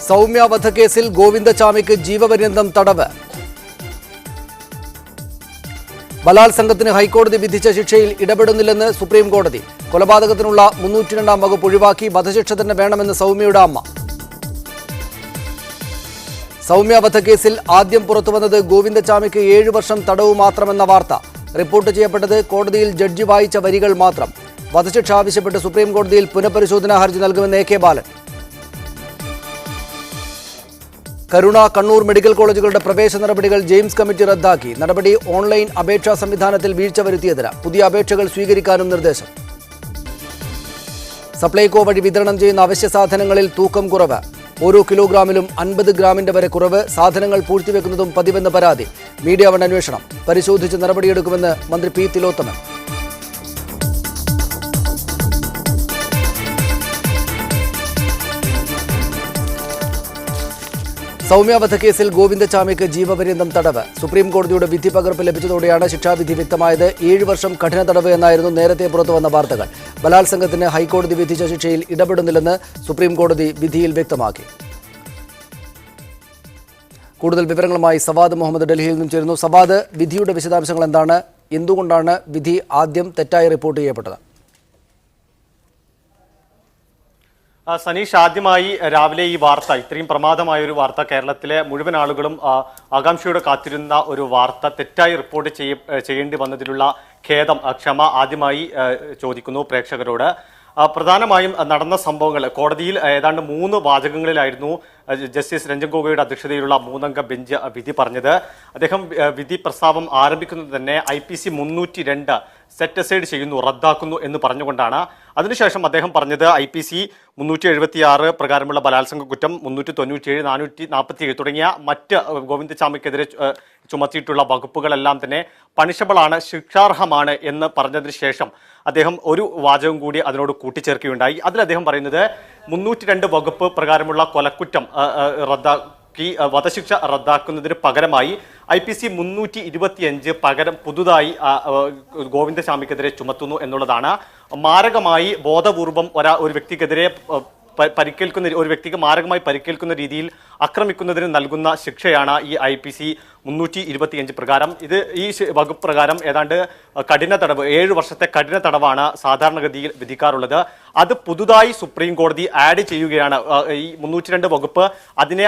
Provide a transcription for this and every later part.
സൗമ്യ വധക്കേസിൽ ഗോവിന്ദചാമിക്ക് ജീവപര്യന്തം തടവ്. ബലാത്സംഗത്തിന് ഹൈക്കോടതി വിധിച്ച ശിക്ഷയിൽ ഇടപെടുന്നില്ലെന്ന് സുപ്രീം കോടതി. കൊലപാതകത്തിനുള്ള 302 വകുപ്പ് ഒഴിവാക്കി വധശിക്ഷ തന്നെ വേണമെന്ന് സൗമ്യയുടെ അമ്മ. സൗമ്യ വധക്കേസിൽ ആദ്യം പുറത്തുവന്നത് ഗോവിന്ദചാമിക്ക് 7 വർഷം തടവ് മാത്രമെന്ന വാർത്ത. റിപ്പോർട്ട് ചെയ്യപ്പെട്ടത് കോടതിയിൽ ജഡ്ജി വായിച്ച വരികൾ മാത്രം. വധശിക്ഷ ആവശ്യപ്പെട്ട് സുപ്രീം കോടതിയിൽ പുനഃപരിശോധനാ ഹർജി നൽകുമെന്ന് AK ബാലൻ. കരുണ, കണ്ണൂർ മെഡിക്കൽ കോളേജുകളുടെ പ്രവേശന നടപടികൾ ജെയിംസ് കമ്മിറ്റി റദ്ദാക്കി. നടപടി ഓൺലൈൻ അപേക്ഷാ സംവിധാനത്തിൽ വീഴ്ച വരുത്തിയതിന് പുതിയ അപേക്ഷകൾ സ്വീകരിക്കാനും നിർദ്ദേശം. സപ്ലൈകോ വഴി വിതരണം ചെയ്യുന്ന അവശ്യ സാധനങ്ങളിൽ തൂക്കം കുറവ്. ഓരോ കിലോഗ്രാമിലും 50 ഗ്രാമിന്റെ വരെ കുറവ്. സാധനങ്ങൾ പൂഴ്ത്തിവെക്കുന്നതും പതിവെന്ന് പരാതി. മീഡിയ വൺ അന്വേഷണം. പരിശോധിച്ച് നടപടിയെടുക്കുമെന്ന് മന്ത്രി P. തിലോത്തമൻ. സൗമ്യ വധക്കേസിൽ ഗോവിന്ദചാമിക്ക് ജീവപര്യന്തം തടവ്. സുപ്രീം കോടതിയുടെ വിധി പകർപ്പ് ലഭിച്ചതോടെയാണ് ശിക്ഷാവിധി വ്യക്തമായത്. 7 വർഷം കഠിന തടവ് എന്നായിരുന്നു നേരത്തെ പുറത്തുവന്ന വാർത്തകൾ. ബലാത്സംഗത്തിന് ഹൈക്കോടതി വിധിച്ച ശിക്ഷയിൽ ഇടപെടുന്നില്ലെന്ന് സുപ്രീം കോടതി വിധിയിൽ വ്യക്തമാക്കി. കൂടുതൽ വിവരങ്ങളുമായി സവാദ് മുഹമ്മദ് ഡൽഹിയിൽ നിന്നും ചേരുന്നു. സവാദ്, വിധിയുടെ വിശദാംശങ്ങൾ എന്താണ്? എന്തുകൊണ്ടാണ് വിധി ആദ്യം തെറ്റായി റിപ്പോർട്ട് ചെയ്യപ്പെട്ടത്? സനീഷ്, ആദ്യമായി രാവിലെ ഈ വാർത്ത, ഇത്രയും പ്രമാദമായ ഒരു വാർത്ത, കേരളത്തിലെ മുഴുവൻ ആളുകളും ആകാംക്ഷയോടെ കാത്തിരുന്ന ഒരു വാർത്ത തെറ്റായി റിപ്പോർട്ട് ചെയ്യേണ്ടി വന്നതിലുള്ള ഖേദം, ക്ഷമ ആദ്യമായി ചോദിക്കുന്നു പ്രേക്ഷകരോട്. പ്രധാനമായും നടന്ന സംഭവങ്ങൾ കോടതിയിൽ ഏതാണ്ട് 3 വാചകങ്ങളിലായിരുന്നു ജസ്റ്റിസ് രഞ്ജൻ ഗൊഗോയുടെ അധ്യക്ഷതയിലുള്ള 3-അംഗ ബെഞ്ച് വിധി പറഞ്ഞത്. അദ്ദേഹം വിധി പ്രസ്താവം ആരംഭിക്കുന്നത് തന്നെ IPC 302 സെറ്റ് അസൈഡ് ചെയ്യുന്നു, റദ്ദാക്കുന്നു എന്ന് പറഞ്ഞുകൊണ്ടാണ്. അതിനുശേഷം അദ്ദേഹം പറഞ്ഞത് IPC 376 പ്രകാരമുള്ള ബലാത്സംഗ കുറ്റം, 397, 447 തുടങ്ങിയ മറ്റ് ഗോവിന്ദചാമിക്കെതിരെ ചുമത്തിയിട്ടുള്ള വകുപ്പുകളെല്ലാം തന്നെ പണിഷബിൾ ആണ്, ശിക്ഷാർഹമാണ് എന്ന് പറഞ്ഞതിന് ശേഷം അദ്ദേഹം ഒരു വാചകം കൂടി അതിനോട് കൂട്ടിച്ചേർക്കുകയുണ്ടായി. അതിൽ അദ്ദേഹം പറയുന്നത് 302 വകുപ്പ് പ്രകാരമുള്ള കൊലക്കുറ്റം വധശിക്ഷ റദ്ദാക്കുന്നതിന് പകരമായി IPC 325 പകരം പുതുതായി ഗോവിന്ദചാമിക്കെതിരെ ചുമത്തുന്നു എന്നുള്ളതാണ്. മാരകമായി ബോധപൂർവം ഒരു വ്യക്തിക്കെതിരെ ഒരു വ്യക്തിക്ക് മാരകമായി പരിക്കേൽക്കുന്ന രീതിയിൽ ആക്രമിക്കുന്നതിന് നൽകുന്ന ശിക്ഷയാണ് ഈ IPC 325 പ്രകാരം. ഈ വകുപ്പ് പ്രകാരം ഏതാണ്ട് കഠിന തടവ്, 7 വർഷത്തെ കഠിന തടവാണ് സാധാരണഗതിയിൽ വിധിക്കാറുള്ളത്. അത് പുതുതായി സുപ്രീം കോടതി ആഡ് ചെയ്യുകയാണ്. ഈ 302 വകുപ്പ് അതിനെ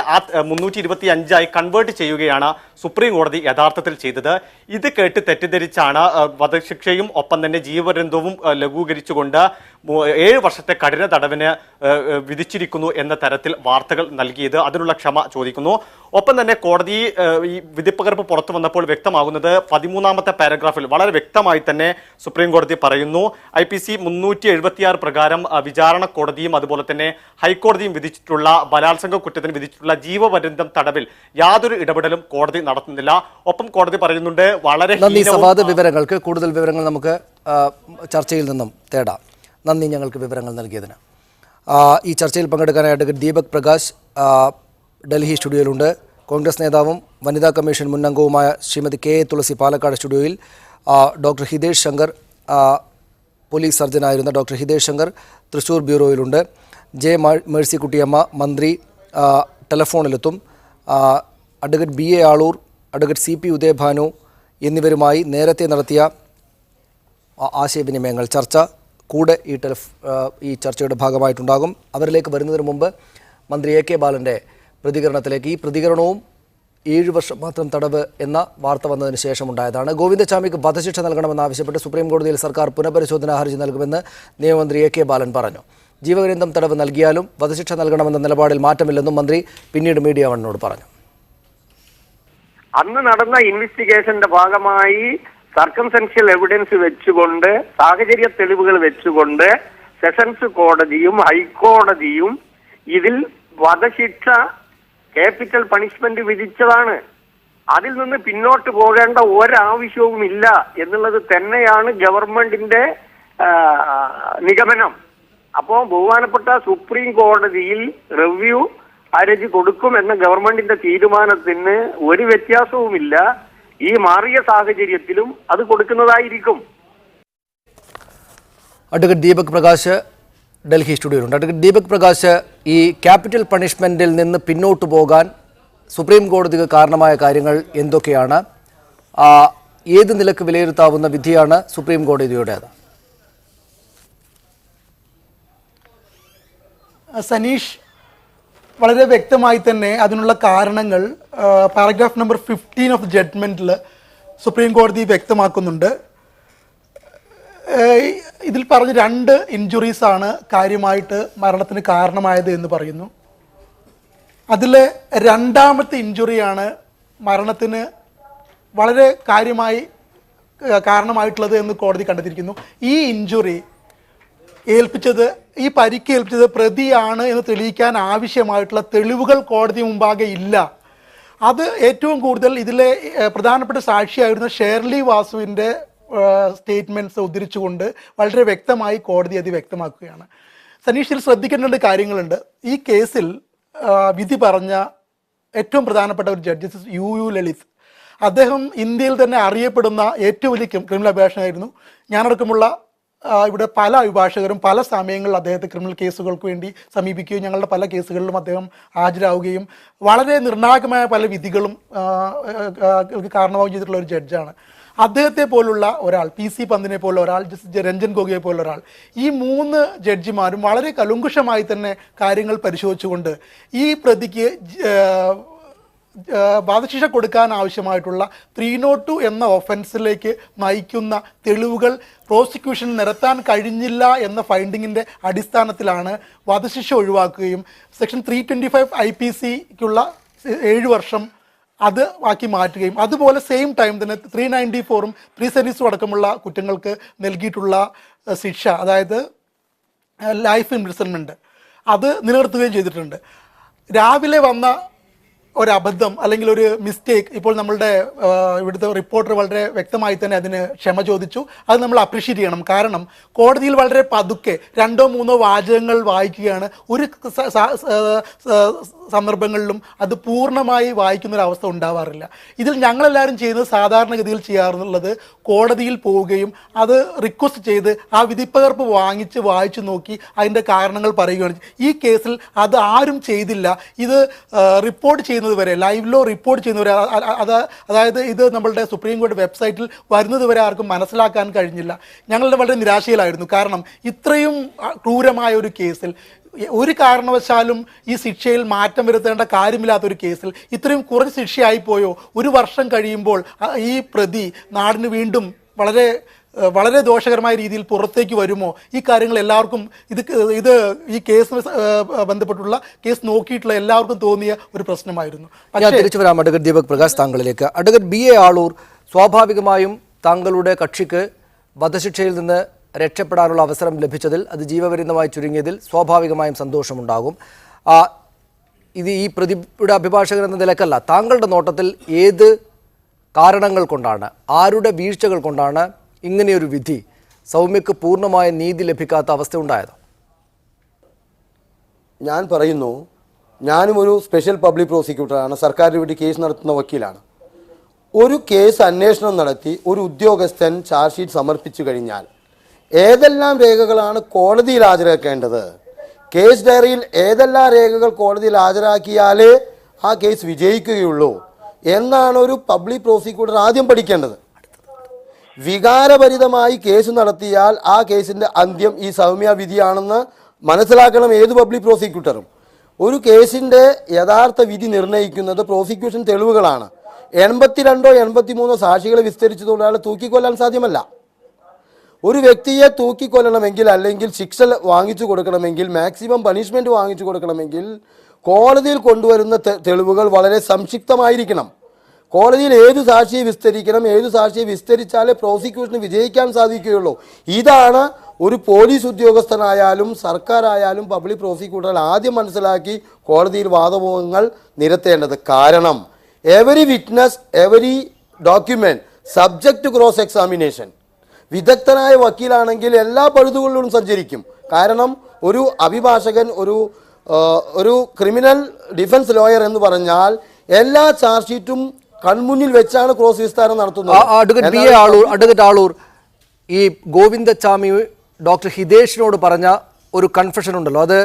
325 കൺവേർട്ട് ചെയ്യുകയാണ് സുപ്രീം കോടതി യഥാർത്ഥത്തിൽ ചെയ്തത്. ഇത് കേട്ട് തെറ്റിദ്ധരിച്ചാണ് വധശിക്ഷയും ഒപ്പം തന്നെ ജീവപര്യന്തവും ലഘൂകരിച്ചുകൊണ്ട് 7 വർഷത്തെ കഠിന തടവിന് വിധിച്ചിരിക്കുന്നു എന്ന തരത്തിൽ വാർത്തകൾ നൽകിയത്. അതിനുള്ള ക്ഷമ ചോദിക്കുന്നു. ഒപ്പം തന്നെ കോടതി ഈ വിധിപ്പകർപ്പ് പുറത്തു വന്നപ്പോൾ വ്യക്തമാകുന്നത് 13-ാമത്തെ പാരഗ്രാഫിൽ വളരെ വ്യക്തമായി തന്നെ സുപ്രീം കോടതി പറയുന്നു, IPC 376 പ്രകാരം വിചാരണ കോടതിയും അതുപോലെ തന്നെ ഹൈക്കോടതിയും വിധിച്ചിട്ടുള്ള ബലാത്സംഗ കുറ്റത്തിന് വിധിച്ചിട്ടുള്ള ജീവപര്യന്തം തടവിൽ യാതൊരു ഇടപെടലും കോടതി നടത്തുന്നില്ല. ഒപ്പം കോടതി പറയുന്നുണ്ട് വളരെ വിവരങ്ങൾക്ക് കൂടുതൽ വിവരങ്ങൾ നമുക്ക് ചർച്ചയിൽ നിന്നും തേടാം. നന്ദി ഞങ്ങൾക്ക് വിവരങ്ങൾ നൽകിയതിന്. ഈ ചർച്ചയിൽ പങ്കെടുക്കാനായി അഡ്വക്കേറ്റ് ദീപക് പ്രകാശ് ഡൽഹി സ്റ്റുഡിയോയിലുണ്ട്. കോൺഗ്രസ് നേതാവും വനിതാ കമ്മീഷൻ മുൻ അംഗവുമായ ശ്രീമതി KA തുളസി പാലക്കാട് സ്റ്റുഡിയോയിൽ. ഡോക്ടർ ഹിതേഷ് ശങ്കർ, പോലീസ് സർജനായിരുന്ന ഡോക്ടർ ഹിതേഷ് ശങ്കർ തൃശ്ശൂർ ബ്യൂറോയിലുണ്ട്. മേഴ്സിക്കുട്ടിയമ്മ മന്ത്രി ടെലഫോണിലെത്തും. Advocate BA Aloor, advocate CP Udayabhanu എന്നിവരുമായി നേരത്തെ നടത്തിയ ആശയവിനിമയങ്ങൾ, ചർച്ച കൂടെ ഈ ചർച്ചയുടെ ഭാഗമായിട്ടുണ്ടാകും. അവരിലേക്ക് വരുന്നതിന് മുമ്പ് മന്ത്രി AK ബാലൻ്റെ പ്രതികരണത്തിലേക്ക്. ഈ പ്രതികരണവും 7 വർഷം മാത്രം തടവ് എന്ന വാർത്ത വന്നതിന് ശേഷം ഉണ്ടായതാണ്. ഗോവിന്ദചാമിക്ക് വധശിക്ഷ നൽകണമെന്നാവശ്യപ്പെട്ട് സുപ്രീം കോടതിയിൽ സർക്കാർ പുനഃപരിശോധനാ ഹർജി നൽകുമെന്ന് നിയമമന്ത്രി AK ബാലൻ പറഞ്ഞു. ജീവപര്യന്തം തടവ് നൽകിയാലും വധശിക്ഷ നൽകണമെന്ന നിലപാടിൽ മാറ്റമില്ലെന്നും മന്ത്രി പിന്നീട് മീഡിയ വണ്ണിനോട് പറഞ്ഞു. അന്ന് നടന്ന ഇൻവെസ്റ്റിഗേഷന്റെ ഭാഗമായി സർക്കംസ്റ്റൻഷ്യൽ എവിഡൻസ് വെച്ചുകൊണ്ട്, സാഹചര്യ തെളിവുകൾ വെച്ചുകൊണ്ട് സെഷൻസ് കോടതിയും ഹൈക്കോടതിയും ഇതിൽ വധശിക്ഷ ക്യാപിറ്റൽ പണിഷ്മെന്റ് വിധിച്ചതാണ്. അതിൽ നിന്ന് പിന്നോട്ട് പോകേണ്ട ഒരാവശ്യവുമില്ല എന്നുള്ളത് തന്നെയാണ് ഗവൺമെന്റിന്റെ നിഗമനം. അപ്പോൾ ബഹുമാനപ്പെട്ട സുപ്രീം കോടതിയിൽ റിവ്യൂ ഹർജി കൊടുക്കുമെന്ന ഗവൺമെന്റിന്റെ തീരുമാനത്തിന് ഒരു വ്യത്യാസവുമില്ല. ഈ മാറിയ സാഹചര്യത്തിലും അത് കൊടുക്കുന്നതായിരിക്കും. അഡ്വക്കേറ്റ് ദീപക് പ്രകാശ് ഡൽഹി സ്റ്റുഡിയോയിലുണ്ട്. അഡ്വക്കേറ്റ് ദീപക് പ്രകാശ്, ഈ ക്യാപിറ്റൽ പണിഷ്മെൻറ്റിൽ നിന്ന് പിന്നോട്ട് പോകാൻ സുപ്രീം കോടതിക്ക് കാരണമായ കാര്യങ്ങൾ എന്തൊക്കെയാണ്? ഏത് നിലക്ക് വിലയിരുത്താവുന്ന വിധിയാണ് സുപ്രീം കോടതിയുടേത്? സനീഷ്, വളരെ വ്യക്തമായി തന്നെ അതിനുള്ള കാരണങ്ങൾ പാരഗ്രാഫ് നമ്പർ 15 ഓഫ് ജഡ്ജ്മെൻറ്റിൽ സുപ്രീം കോടതി വ്യക്തമാക്കുന്നുണ്ട്. ഇതിൽ പറഞ്ഞ 2 ഇഞ്ചുറീസാണ് കാര്യമായിട്ട് മരണത്തിന് കാരണമായത് എന്ന് പറയുന്നു. അതിൽ രണ്ടാമത്തെ ഇഞ്ചുറിയാണ് മരണത്തിന് വളരെ കാരണമായിട്ടുള്ളത് എന്ന് കോടതി കണ്ടെത്തിയിരിക്കുന്നു. ഈ ഇഞ്ചുറി ഈ പരിക്ക് ഏൽപ്പിച്ചത് പ്രതിയാണ് എന്ന് തെളിയിക്കാൻ ആവശ്യമായിട്ടുള്ള തെളിവുകൾ കോടതി മുമ്പാകെ ഇല്ല. അത് ഏറ്റവും കൂടുതൽ ഇതിലെ പ്രധാനപ്പെട്ട സാക്ഷിയായിരുന്ന ഷേർലി വാസുവിൻ്റെ സ്റ്റേറ്റ്മെൻറ്റ്സ് ഉദ്ധരിച്ചുകൊണ്ട് വളരെ വ്യക്തമായി കോടതി അത് വ്യക്തമാക്കുകയാണ്. സനീഷിൽ ശ്രദ്ധിക്കേണ്ട കാര്യങ്ങളുണ്ട്. ഈ കേസിൽ വിധി പറഞ്ഞ ഏറ്റവും പ്രധാനപ്പെട്ട ഒരു ജഡ്ജസ് യു ലളിത്. അദ്ദേഹം ഇന്ത്യയിൽ തന്നെ അറിയപ്പെടുന്ന ഏറ്റവും വലിയ ക്രിമിനൽ അഭിഭാഷകനായിരുന്നു. ഞാനടക്കമുള്ള ഇവിടെ പല അഭിഭാഷകരും പല സമയങ്ങളിൽ അദ്ദേഹത്തെ ക്രിമിനൽ കേസുകൾക്ക് വേണ്ടി സമീപിക്കുകയും ഞങ്ങളുടെ പല കേസുകളിലും അദ്ദേഹം ഹാജരാവുകയും വളരെ നിർണായകമായ പല വിധികളും കാരണമാവുകയും ചെയ്തിട്ടുള്ള ഒരു ജഡ്ജാണ്. അദ്ദേഹത്തെ പോലുള്ള ഒരാൾ, PC പന്തിനെ പോലുള്ള ഒരാൾ, ജസ്റ്റിസ് രഞ്ജൻ ഗൊഗോയെ പോലുള്ള ഒരാൾ, ഈ 3 ജഡ്ജിമാരും വളരെ കലുങ്കുഷമായി തന്നെ കാര്യങ്ങൾ പരിശോധിച്ചുകൊണ്ട് ഈ പ്രതിക്ക് വധശിക്ഷ കൊടുക്കാൻ ആവശ്യമായിട്ടുള്ള 302 എന്ന ഒഫൻസിലേക്ക് നയിക്കുന്ന തെളിവുകൾ പ്രോസിക്യൂഷൻ നിരത്താൻ കഴിഞ്ഞില്ല എന്ന ഫൈൻഡിങ്ങിൻ്റെ അടിസ്ഥാനത്തിലാണ് വധശിക്ഷ ഒഴിവാക്കുകയും സെക്ഷൻ 325 IPCക്കുള്ള 7 വർഷം അത് ആക്കി മാറ്റുകയും അതുപോലെ സെയിം ടൈം തന്നെ 394ഉം 376ഉം അടക്കമുള്ള കുറ്റങ്ങൾക്ക് നൽകിയിട്ടുള്ള ശിക്ഷ, അതായത് ലൈഫ് ഇംപ്രിസൺമെൻറ്റ്, അത് നിലനിർത്തുകയും ചെയ്തിട്ടുണ്ട്. രാവിലെ വന്ന ഒരബദ്ധം അല്ലെങ്കിൽ ഒരു മിസ്റ്റേക്ക് ഇപ്പോൾ നമ്മളുടെ ഇവിടുത്തെ റിപ്പോർട്ടർ വളരെ വ്യക്തമായി തന്നെ അതിന് ക്ഷമ ചോദിച്ചു. അത് നമ്മൾ അപ്രീഷിയേറ്റ് ചെയ്യണം. കാരണം കോടതിയിൽ വളരെ പതുക്കെ 2-3 വാചകങ്ങൾ വായിക്കുകയാണ്. ഒരു സന്ദർഭങ്ങളിലും അത് പൂർണ്ണമായി വായിക്കുന്നൊരവസ്ഥ ഉണ്ടാവാറില്ല. ഇതിൽ ഞങ്ങളെല്ലാവരും ചെയ്യുന്നത് സാധാരണഗതിയിൽ ചെയ്യാറുള്ളത് കോടതിയിൽ പോവുകയും അത് റിക്വസ്റ്റ് ചെയ്ത് ആ വിധിപ്പകർപ്പ് വായിച്ചു നോക്കി അതിൻ്റെ കാരണങ്ങൾ പറയുകയാണ്. ഈ കേസിൽ അത് ആരും ചെയ്തില്ല. ഇത് റിപ്പോർട്ട് ചെയ്യുന്നത് വരെ, ലൈവ് ലോ റിപ്പോർട്ട് ചെയ്യുന്നവരെ, അതായത് ഇത് നമ്മളുടെ സുപ്രീം കോടതി വെബ്സൈറ്റിൽ വരുന്നത് വരെ ആർക്കും മനസ്സിലാക്കാൻ കഴിഞ്ഞില്ല. ഞങ്ങളുടെ വളരെ നിരാശയിലായിരുന്നു. കാരണം ഇത്രയും ക്രൂരമായ ഒരു കേസിൽ, ഒരു കാരണവശാലും ഈ ശിക്ഷയിൽ മാറ്റം വരുത്തേണ്ട കാര്യമില്ലാത്തൊരു കേസിൽ ഇത്രയും കുറച്ച് ശിക്ഷയായിപ്പോയോ? 1 വർഷം കഴിയുമ്പോൾ ഈ പ്രതി നാടിന് വീണ്ടും വളരെ ദോഷകരമായ രീതിയിൽ പുറത്തേക്ക് വരുമോ? ഈ കാര്യങ്ങൾ എല്ലാവർക്കും ഇത് ഈ കേസ് ബന്ധപ്പെട്ടുള്ള കേസ് നോക്കിയിട്ടുള്ള എല്ലാവർക്കും തോന്നിയ ഒരു പ്രശ്നമായിരുന്നു. ഞാൻ തിരിച്ചു വരാം അഡ്വക്കേറ്റ് ദീപക് പ്രകാശ് താങ്കളിലേക്ക്. അഡ്വക്കേറ്റ് BA ആളൂർ, സ്വാഭാവികമായും താങ്കളുടെ കക്ഷിക്ക് വധശിക്ഷയിൽ നിന്ന് രക്ഷപ്പെടാനുള്ള അവസരം ലഭിച്ചതിൽ, അത് ജീവപര്യന്തമായി ചുരുങ്ങിയതിൽ സ്വാഭാവികമായും സന്തോഷമുണ്ടാകും. ഈ പ്രതിയുടെ അഭിഭാഷകൻ എന്ന നിലക്കല്ല, താങ്കളുടെ നോട്ടത്തിൽ ഏത് കാരണങ്ങൾ കൊണ്ടാണ്, ആരുടെ വീഴ്ചകൾ കൊണ്ടാണ് ഇങ്ങനെയൊരു വിധി സൗമ്യക്ക് പൂർണ്ണമായ നീതി ലഭിക്കാത്ത അവസ്ഥ ഉണ്ടായത്? ഞാൻ പറയുന്നു, ഞാനും ഒരു സ്പെഷ്യൽ പബ്ലിക് പ്രോസിക്യൂട്ടറാണ്, സർക്കാരിന് വേണ്ടി കേസ് നടത്തുന്ന വക്കീലാണ്. ഒരു കേസ് അന്വേഷണം നടത്തി ഒരു ഉദ്യോഗസ്ഥൻ ചാർജ് ഷീറ്റ് സമർപ്പിച്ചു കഴിഞ്ഞാൽ ഏതെല്ലാം രേഖകളാണ് കോടതിയിൽ ഹാജരാക്കേണ്ടത്, കേസ് ഡയറിയിൽ ഏതെല്ലാം രേഖകൾ കോടതിയിൽ ഹാജരാക്കിയാലേ ആ കേസ് വിജയിക്കുകയുള്ളൂ എന്നാണ് ഒരു പബ്ലിക് പ്രോസിക്യൂട്ടർ ആദ്യം പഠിക്കേണ്ടത്. വികാരഭരിതമായി കേസ് നടത്തിയാൽ ആ കേസിൻ്റെ അന്ത്യം ഈ സൗമ്യ വിധിയാണെന്ന് മനസ്സിലാക്കണം ഏത് പബ്ലിക് പ്രോസിക്യൂട്ടറും. ഒരു കേസിൻ്റെ യഥാർത്ഥ വിധി നിർണ്ണയിക്കുന്നത് പ്രോസിക്യൂഷൻ തെളിവുകളാണ്. 82 or 83 സാക്ഷികളെ വിസ്തരിച്ചതുകൊണ്ട് അയാളെ തൂക്കിക്കൊല്ലാൻ സാധ്യമല്ല. ഒരു വ്യക്തിയെ തൂക്കിക്കൊല്ലണമെങ്കിൽ അല്ലെങ്കിൽ ശിക്ഷ വാങ്ങിച്ചു കൊടുക്കണമെങ്കിൽ, മാക്സിമം പണിഷ്മെൻറ്റ് വാങ്ങിച്ചു കൊടുക്കണമെങ്കിൽ കോടതിയിൽ കൊണ്ടുവരുന്ന തെളിവുകൾ വളരെ സംക്ഷിപ്തമായിരിക്കണം. കോടതിയിൽ ഏതു സാക്ഷിയെ വിസ്തരിക്കണം, ഏതു സാക്ഷിയെ വിസ്തരിച്ചാലേ പ്രോസിക്യൂഷന് വിജയിക്കാൻ സാധിക്കുകയുള്ളൂ. ഇതാണ് ഒരു പോലീസ് ഉദ്യോഗസ്ഥനായാലും സർക്കാരായാലും പബ്ലിക് പ്രോസിക്യൂട്ടർ ആദ്യം മനസ്സിലാക്കി കോടതിയിൽ വാദമുഖങ്ങൾ നിരത്തേണ്ടത്. കാരണം every witness, every document subject to cross examination. വിദഗ്ധനായ വക്കീലാണെങ്കിൽ എല്ലാ പഴുതുകളിലും സഞ്ചരിക്കും. കാരണം ഒരു അഭിഭാഷകൻ, ഒരു ക്രിമിനൽ ഡിഫൻസ് ലോയർ എന്ന് പറഞ്ഞാൽ എല്ലാ ചാർജ് ഷീറ്റും കൺമുന്നിൽ വെച്ചാണ് ക്രോസ് വിസ്താരം നടത്തുന്നത്. അഡ്വക്കേറ്റ് ആളൂർ, ഈ ഗോവിന്ദച്ചാമി ഡോക്ടർ ഹിതേഷിനോട് പറഞ്ഞ ഒരു കൺഫെഷൻ ഉണ്ടല്ലോ, അത്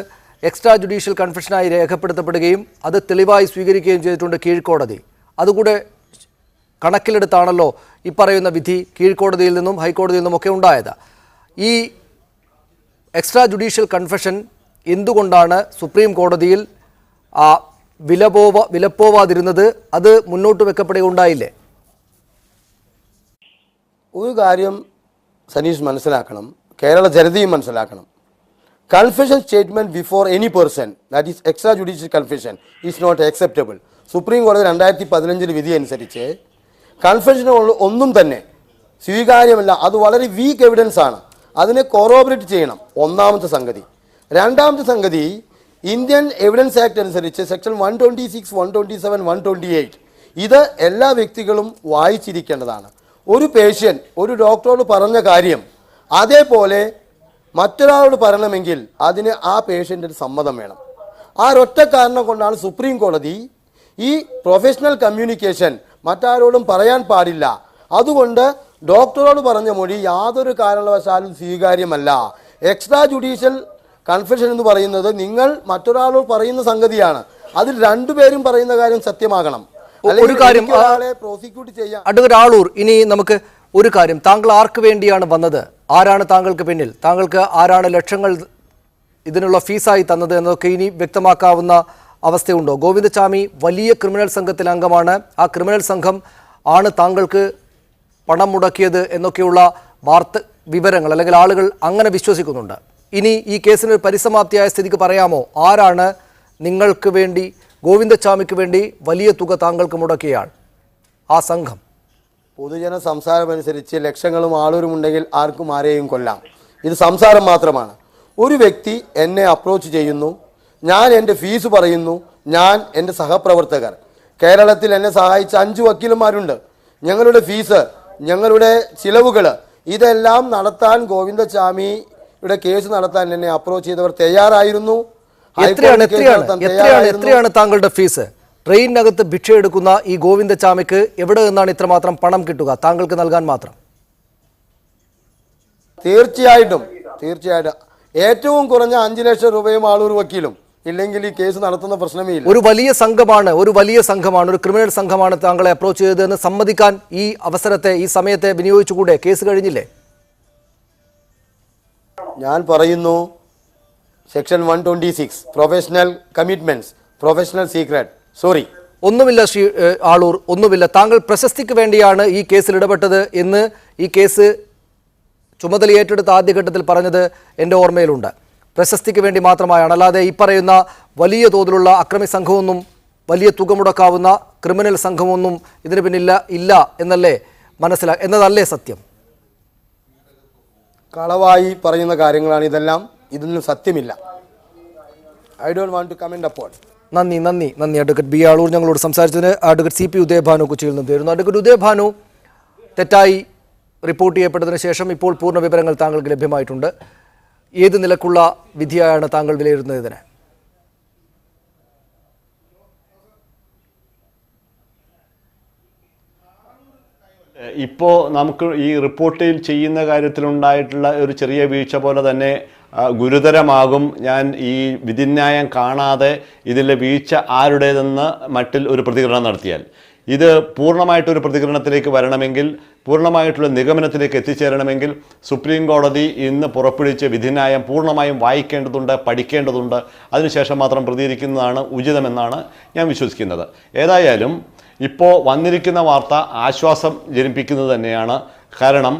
എക്സ്ട്രാ ജുഡീഷ്യൽ കൺഫെഷനായി രേഖപ്പെടുത്തപ്പെടുകയും അത് തെളിവായി സ്വീകരിക്കുകയും ചെയ്തിട്ടുണ്ട് കീഴ്ക്കോടതി. അതുകൂടെ കണക്കിലെടുത്താണല്ലോ ഈ പറയുന്ന വിധി കീഴ്ക്കോടതിയിൽ നിന്നും ഹൈക്കോടതിയിൽ നിന്നുമൊക്കെ ഉണ്ടായത്. ഈ എക്സ്ട്രാ ജുഡീഷ്യൽ കൺഫെഷൻ എന്തുകൊണ്ടാണ് സുപ്രീം കോടതിയിൽ വിലപ്പോവാതിരുന്നത്? അത് മുന്നോട്ട് വെക്കപ്പെടുകയുണ്ടായില്ലേ? ഒരു കാര്യം സനീഷ് മനസ്സിലാക്കണം, കേരള ജനതയും മനസ്സിലാക്കണം. Confession statement before any person, that is extra judicial confession, is not acceptable. Supreme കോടതി 2015 വിധി അനുസരിച്ച് കൺഫെഷൻ ഒന്നും തന്നെ സ്വീകാര്യമല്ല. അത് വളരെ വീക്ക് എവിഡൻസ് ആണ്. അതിനെ കോറോബറേറ്റ് ചെയ്യണം, ഒന്നാമത്തെ സംഗതി. രണ്ടാമത്തെ സംഗതി, ഇന്ത്യൻ എവിഡൻസ് ആക്ട് അനുസരിച്ച് സെക്ഷൻ 126, 127, 128 ഇത് എല്ലാ വ്യക്തികളും വായിച്ചിരിക്കേണ്ടതാണ്. ഒരു പേഷ്യൻ്റ് ഒരു ഡോക്ടറോട് പറഞ്ഞ കാര്യം അതേപോലെ മറ്റൊരാളോട് പറയണമെങ്കിൽ അതിന് ആ പേഷ്യൻ്റിന് സമ്മതം വേണം. ആ ഒറ്റ കാരണം കൊണ്ടാണ് സുപ്രീം കോടതി ഈ പ്രൊഫഷണൽ കമ്മ്യൂണിക്കേഷൻ മറ്റാരോടും പറയാൻ പാടില്ല, അതുകൊണ്ട് ഡോക്ടറോട് പറഞ്ഞ മൊഴി യാതൊരു കാരണവശാലും സ്വീകാര്യമല്ല. എക്സ്ട്രാ ജുഡീഷ്യൽ കൺഫെഷൻ എന്ന് പറയുന്നത് നിങ്ങൾ മറ്റൊരാളോട് പറയുന്ന സംഗതിയാണ്. അതിൽ രണ്ടുപേരും പറയുന്ന കാര്യം സത്യമാകണം. ഒരു കാര്യം പ്രോസിക്യൂട്ട് ചെയ്യാം. അഡ്വക്കേറ്റ് ആളൂർ, ഇനി നമുക്ക് ഒരു കാര്യം, താങ്കൾ ആർക്ക് വേണ്ടിയാണ് വന്നത്? ആരാണ് താങ്കൾക്ക് പിന്നിൽ? താങ്കൾക്ക് ആരാണ് ലക്ഷങ്ങൾ ഇതിനുള്ള ഫീസായി തന്നത് എന്നതൊക്കെ ഇനി വ്യക്തമാക്കാവുന്ന അവസ്ഥയുണ്ടോ? ഗോവിന്ദചാമി വലിയ ക്രിമിനൽ സംഘത്തിലെ അംഗമാണ്. ആ ക്രിമിനൽ സംഘം ആണ് താങ്കൾക്ക് പണം മുടക്കിയത് എന്നൊക്കെയുള്ള വിവരങ്ങൾ അല്ലെങ്കിൽ ആളുകൾ അങ്ങനെ വിശ്വസിക്കുന്നുണ്ട്. ഇനി ഈ കേസിന് ഒരു പരിസമാപ്തിയായ സ്ഥിതിക്ക് പറയാമോ, ആരാണ് നിങ്ങൾക്ക് വേണ്ടി, ഗോവിന്ദചാമിക്ക് വേണ്ടി വലിയ തുക താങ്കൾക്ക് മുടക്കിയാൾ ആ സംഘം? പൊതുജന സംസാരമനുസരിച്ച് ലക്ഷങ്ങളും ആളൂരും ഉണ്ടെങ്കിൽ ആർക്കും ആരെയും കൊല്ലാം. ഇത് സംസാരം മാത്രമാണ്. ഒരു വ്യക്തി എന്നെ അപ്രോച്ച് ചെയ്യുന്നു, ഞാൻ എൻ്റെ ഫീസ് പറയുന്നു, ഞാൻ എൻ്റെ സഹപ്രവർത്തകർ, കേരളത്തിൽ എന്നെ സഹായിച്ച 5 വക്കീലന്മാരുണ്ട്, ഞങ്ങളുടെ ഫീസ്, ഞങ്ങളുടെ ചിലവുകൾ ഇതെല്ലാം നടത്താൻ ഗോവിന്ദചാമിയുടെ കേസ് നടത്താൻ എന്നെ അപ്രോച്ച് ചെയ്തവർ തയ്യാറായിരുന്നു. എത്രയാണ് താങ്കളുടെ ഫീസ്? ട്രെയിനകത്ത് ഭിക്ഷയെടുക്കുന്ന ഈ ഗോവിന്ദചാമിക്ക് എവിടെ നിന്നാണ് ഇത്രമാത്രം പണം കിട്ടുക താങ്കൾക്ക് നൽകാൻ മാത്രം? തീർച്ചയായിട്ടും ഏറ്റവും കുറഞ്ഞ 5 ലക്ഷം രൂപയും ആളൂർ വക്കീലും ഇല്ലെങ്കിൽ ഈ കേസ് നടത്തുന്ന പ്രശ്നമേ ഇല്ല. ഒരു വലിയ സംഘമാണ്, ഒരു ക്രിമിനൽ സംഘമാണ് താങ്കളെ അപ്രോച്ച് ചെയ്തതെന്ന് സമ്മതിക്കാൻ ഈ അവസരത്തെ, ഈ സമയത്തെ വിനിയോഗിച്ചുകൂടെ? കേസ് കഴിഞ്ഞില്ലേ? ഞാൻ പറയുന്നു, section 126 professional commitments, professional secret, ഒന്നുമില്ല ശ്രീ ആളൂർ, ഒന്നുമില്ല. താങ്കൾ പ്രശസ്തിക്ക് വേണ്ടിയാണ് ഈ കേസിൽ ഇടപെട്ടത് എന്ന് ഈ കേസ് ചുമതല ഏറ്റെടുത്ത ആദ്യഘട്ടത്തിൽ പറഞ്ഞത് എൻ്റെ ഓർമ്മയിലുണ്ട്. പ്രശസ്തിക്ക് വേണ്ടി മാത്രമായാണ്, അല്ലാതെ ഈ പറയുന്ന വലിയ തോതിലുള്ള അക്രമി സംഘമൊന്നും, വലിയ തുക മുടക്കാവുന്ന ക്രിമിനൽ സംഘമൊന്നും ഇതിന് പിന്നില്ല എന്നതല്ലേ സത്യം? കളവായി പറയുന്ന കാര്യങ്ങളാണ് ഇതെല്ലാം, ഇതിന് സത്യമില്ല. I don't want to comment upon. നന്ദി അഡ്വക്കേറ്റ് ബി ആളൂർ ഞങ്ങളോട് സംസാരിച്ചതിന്. അഡ്വക്കേറ്റ് CP ഉദയഭാനു കൊച്ചിയിൽ നിന്ന് തരുന്നു. അഡ്വക്കേറ്റ് ഉദയഭാനു, തെറ്റായി റിപ്പോർട്ട് ചെയ്യപ്പെട്ടതിന് ശേഷം ഇപ്പോൾ പൂർണ്ണ വിവരങ്ങൾ താങ്കൾക്ക് ലഭ്യമായിട്ടുണ്ട്. ഏത് നിലക്കുള്ള വിധിയാണ് താങ്കൾ വിലയിരുത്തുന്നത് ഇതിന്? ഇപ്പോൾ നമുക്ക് ഈ റിപ്പോർട്ടിൽ ചെയ്യുന്ന കാര്യത്തിലുണ്ടായിട്ടുള്ള ഒരു ചെറിയ വീഴ്ച പോലെ തന്നെ ഗുരുതരമാകും ഞാൻ ഈ വിധിന്യായം കാണാതെ ഇതിലെ വീഴ്ച ആരുടേതെന്ന് മറ്റിൽ ഒരു പ്രതികരണം നടത്തിയാൽ. ഇത് പൂർണ്ണമായിട്ടൊരു പ്രതികരണത്തിലേക്ക് വരണമെങ്കിൽ, പൂർണ്ണമായിട്ടുള്ള നിഗമനത്തിലേക്ക് എത്തിച്ചേരണമെങ്കിൽ സുപ്രീം കോടതി ഇന്ന് പുറപ്പെടുവിച്ച വിധിന്യായം പൂർണ്ണമായും വായിക്കേണ്ടതുണ്ട്, പഠിക്കേണ്ടതുണ്ട്. അതിനുശേഷം മാത്രം പ്രതികരിക്കുന്നതാണ് ഉചിതമെന്നാണ് ഞാൻ വിശ്വസിക്കുന്നത്. ഏതായാലും ഇപ്പോൾ വന്നിരിക്കുന്ന വാർത്ത ആശ്വാസം ജനിപ്പിക്കുന്നത് തന്നെയാണ്. കാരണം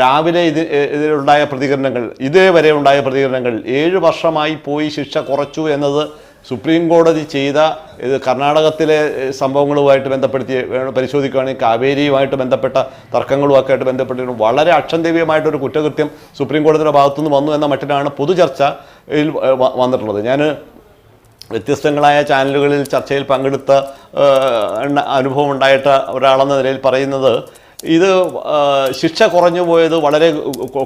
രാവിലെ ഇതിലുണ്ടായ പ്രതികരണങ്ങൾ, ഇതേവരെ ഉണ്ടായ പ്രതികരണങ്ങൾ, 7 വർഷമായി പോയി ശിക്ഷ കുറച്ചു എന്നത് സുപ്രീം കോടതി ചെയ്ത ഇത് കർണാടകത്തിലെ സംഭവങ്ങളുമായിട്ട് ബന്ധപ്പെടുത്തി പരിശോധിക്കുകയാണെങ്കിൽ കാവേരിയുമായിട്ട് ബന്ധപ്പെട്ട തർക്കങ്ങളുമൊക്കെ ആയിട്ട് ബന്ധപ്പെട്ട് വളരെ അക്ഷന്തവ്യമായിട്ടൊരു കുറ്റകൃത്യം സുപ്രീം കോടതിയുടെ ഭാഗത്തുനിന്ന് വന്നു എന്ന മട്ടിലാണ് പൊതുചർച്ചയിൽ വന്നിട്ടുള്ളത്. ഞാൻ വ്യത്യസ്തങ്ങളായ ചാനലുകളിൽ ചർച്ചയിൽ പങ്കെടുത്ത അനുഭവം ഉണ്ടായിട്ട് ഒരാളെന്ന നിലയിൽ പറയുന്നത്, ഇത് ശിക്ഷ കുറഞ്ഞു പോയത് വളരെ